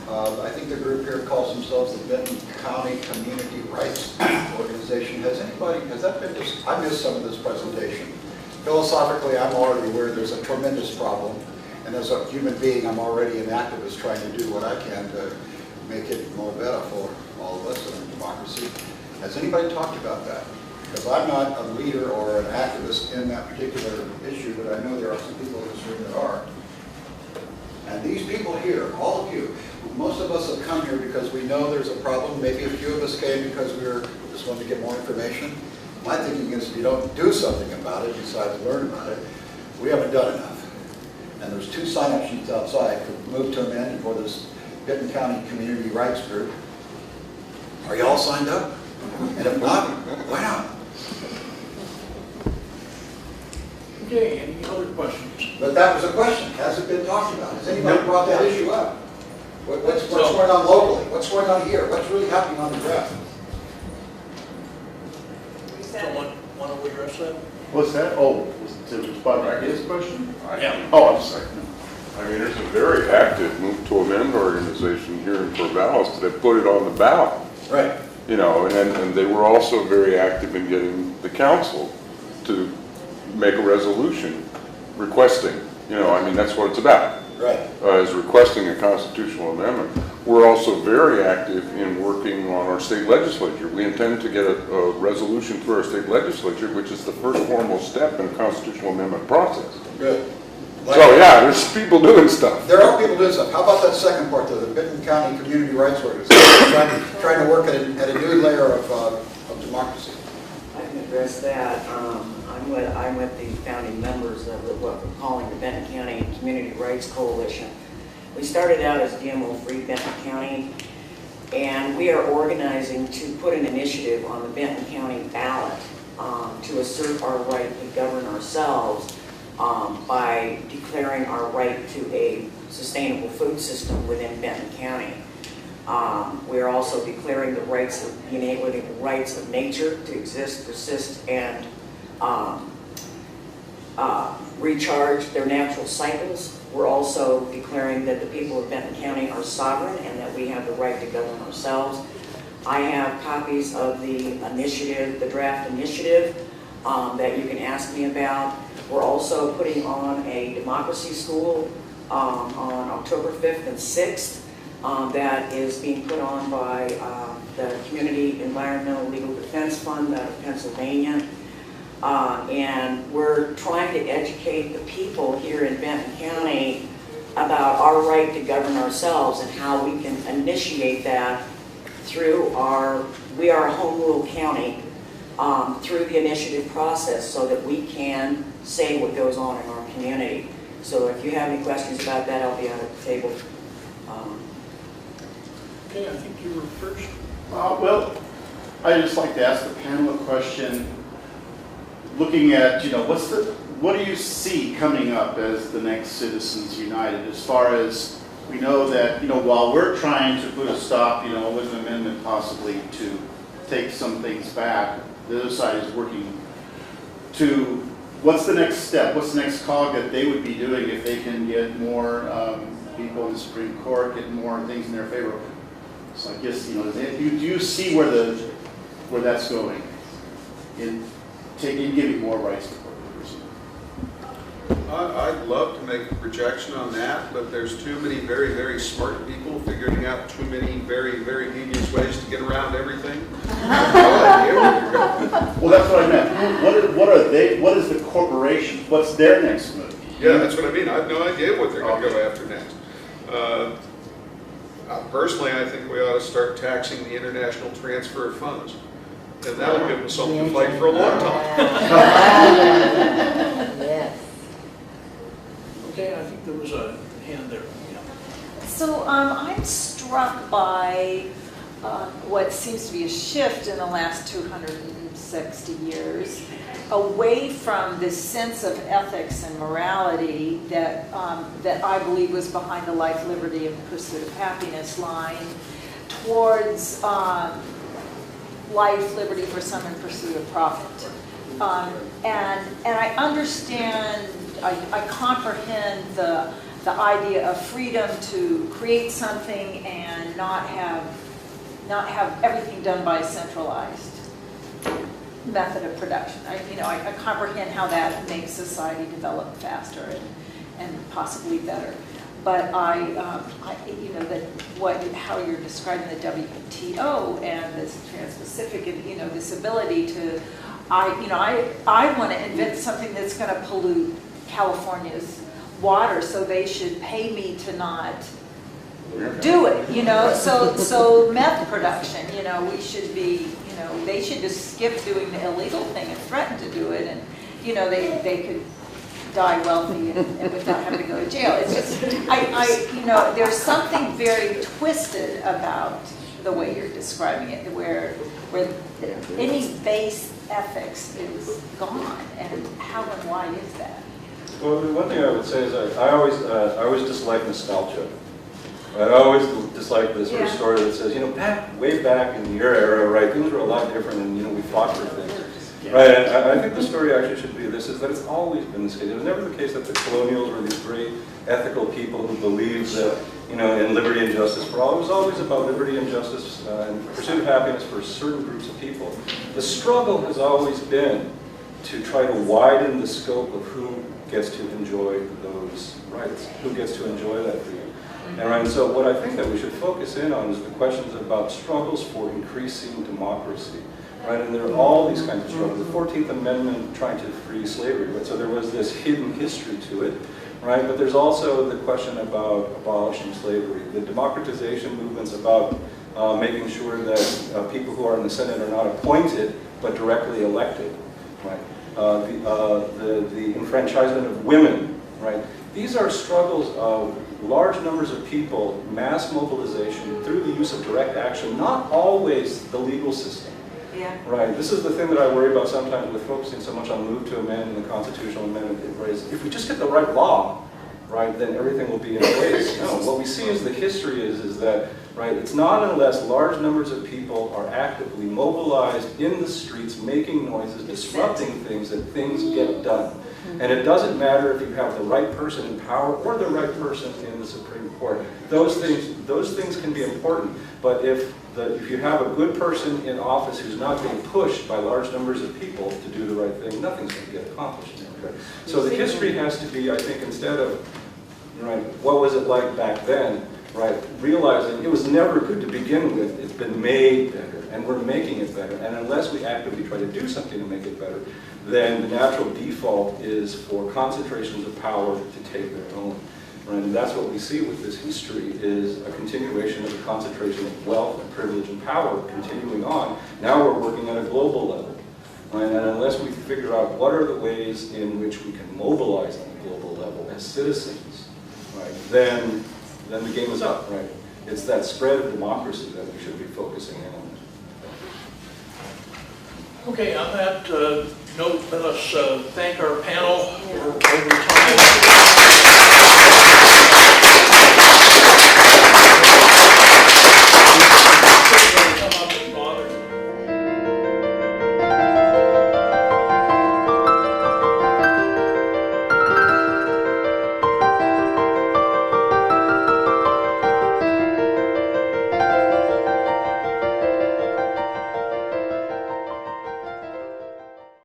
I think the group here calls themselves the Benton County Community Rights Organization. Has that been I missed some of this presentation. Philosophically, I'm already aware there's a tremendous problem. And as a human being, I'm already an activist trying to do what I can to make it more better for all of us in a democracy. Has anybody talked about that? Because I'm not a leader or an activist in that particular issue, but I know there are some people in this room that are. And these people here, all of you, most of us have come here because we know there's a problem. Maybe a few of us came because we just wanted to get more information. My thinking is if you don't do something about it, besides learn about it, we haven't done enough. And there's 2 sign-up sheets outside for Move to Amend for this Benton County Community Rights Group. Are you all signed up? And if not, why not? Okay, any other questions? But that was a question. Has it been talked about? Has anybody brought that issue up? What's going on locally? What's going on here? What's really happening on the ground? Someone want to address that? What's that? Oh, to respond to his question? Yeah. Oh, I'm sorry. I mean, there's a very active Move to Amend organization here in Corvallis that put it on the ballot. Right. You know, and they were also very active in getting the council to make a resolution requesting, you know, I mean, that's what it's about. Right. Is requesting a constitutional amendment. We're also very active in working on our state legislature. We intend to get a resolution through our state legislature, which is the first formal step in the constitutional amendment process. Good. So yeah, there's people doing stuff. There are people doing stuff. How about that second part, though, the Benton County Community Rights Organization, trying to work at a new layer of democracy? I can address that. I'm with the founding members of what we're calling the Benton County Community Rights Coalition. We started out as GMO-free Benton County, and we are organizing to put an initiative on the Benton County ballot to assert our right to govern ourselves by declaring our right to a sustainable food system within Benton County. We are also declaring the rights of the rights of nature to exist, persist, and recharge their natural cycles. We're also declaring that the people of Benton County are sovereign and that we have the right to govern ourselves. I have copies of the initiative, the draft initiative, that you can ask me about. We're also putting on a democracy school on October 5th and 6th that is being put on by the Community Environmental Legal Defense Fund out of Pennsylvania. And we're trying to educate the people here in Benton County about our right to govern ourselves and how we can initiate that through we are a home rule county, through the initiative process so that we can say what goes on in our community. So if you have any questions about that, I'll be out at the table. Okay, I think you were first. Well, I'd just like to ask the panel a question. Looking at, what do you see coming up as the next Citizens United, as far as we know that, while we're trying to put a stop, with an amendment possibly to take some things back, the other side is working to, what's the next step? What's the next cog that they would be doing if they can get more people in the Supreme Court, get more things in their favor? So I guess, do you see where that's going in giving more rights to corporations? I'd love to make a projection on that, but there's too many very, very smart people figuring out too many very, very devious ways to get around everything. I have no idea where they're going. Well, that's what I meant. What are they? What is the corporation? What's their next move? Yeah, that's what I mean. I have no idea what they're going to go after next. Personally, I think we ought to start taxing the international transfer of funds. And that'll give them something to fight for a long time. Yes. Okay, I think there was a hand there. Yeah. So I'm struck by what seems to be a shift in the last 260 years away from this sense of ethics and morality that I believe was behind the life, liberty, and pursuit of happiness line towards life, liberty for some, and pursuit of profit. And I understand, I comprehend the idea of freedom to create something and not have everything done by a centralized method of production. I comprehend how that makes society develop faster and possibly better. But how you're describing the WTO and this Trans-Pacific and this ability to, I want to invent something that's going to pollute California's water, so they should pay me to not do it. So meth production, we should be, they should just skip doing the illegal thing and threaten to do it, and they could die wealthy and without having to go to jail. It's just, there's something very twisted about the way you're describing it, where any base ethics is gone, and how and why is that? Well, the one thing I would say is I always dislike nostalgia. I always dislike this sort of story that says, way back in your era, right, things were a lot different, and we fought for things. Right, and I think the story actually should be this, is that it's always been this case. It was never the case that the colonials were these great ethical people who believed that, in liberty and justice for all. It was always about liberty and justice and pursuit of happiness for certain groups of people. The struggle has always been to try to widen the scope of who gets to enjoy those rights, who gets to enjoy that freedom. And so what I think that we should focus in on is the questions about struggles for increasing democracy. Right, and there are all these kinds of struggles. The 14th Amendment trying to free slavery, right? So there was this hidden history to it, right? But there's also the question about abolishing slavery, the democratization movements about making sure that people who are in the Senate are not appointed, but directly elected, right? The enfranchisement of women, right? These are struggles of large numbers of people, mass mobilization through the use of direct action, not always the legal system. Yeah. Right. This is the thing that I worry about sometimes with focusing so much on move to amend and the constitutional amendment. If we just get the right law, right, then everything will be in place. No, what we see is the history is that, right, it's not unless large numbers of people are actively mobilized in the streets, making noises, disrupting things, that things get done. And it doesn't matter if you have the right person in power or the right person in the Supreme Court. Those things can be important, but if you have a good person in office who's not being pushed by large numbers of people to do the right thing, nothing's going to get accomplished. Okay? So the history has to be, I think, instead of, right, what was it like back then, right? Realizing it was never good to begin with, it's been made better, and we're making it better. And unless we actively try to do something to make it better, then the natural default is for concentrations of power to take their own. Right? And that's what we see with this history, is a continuation of the concentration of wealth and privilege and power continuing on. Now we're working at a global level. Right? And unless we figure out what are the ways in which we can mobilize on a global level as citizens, right, then the game is up. Right? It's that spread of democracy that we should be focusing in on. Okay, on that note, let us thank our panel for over time.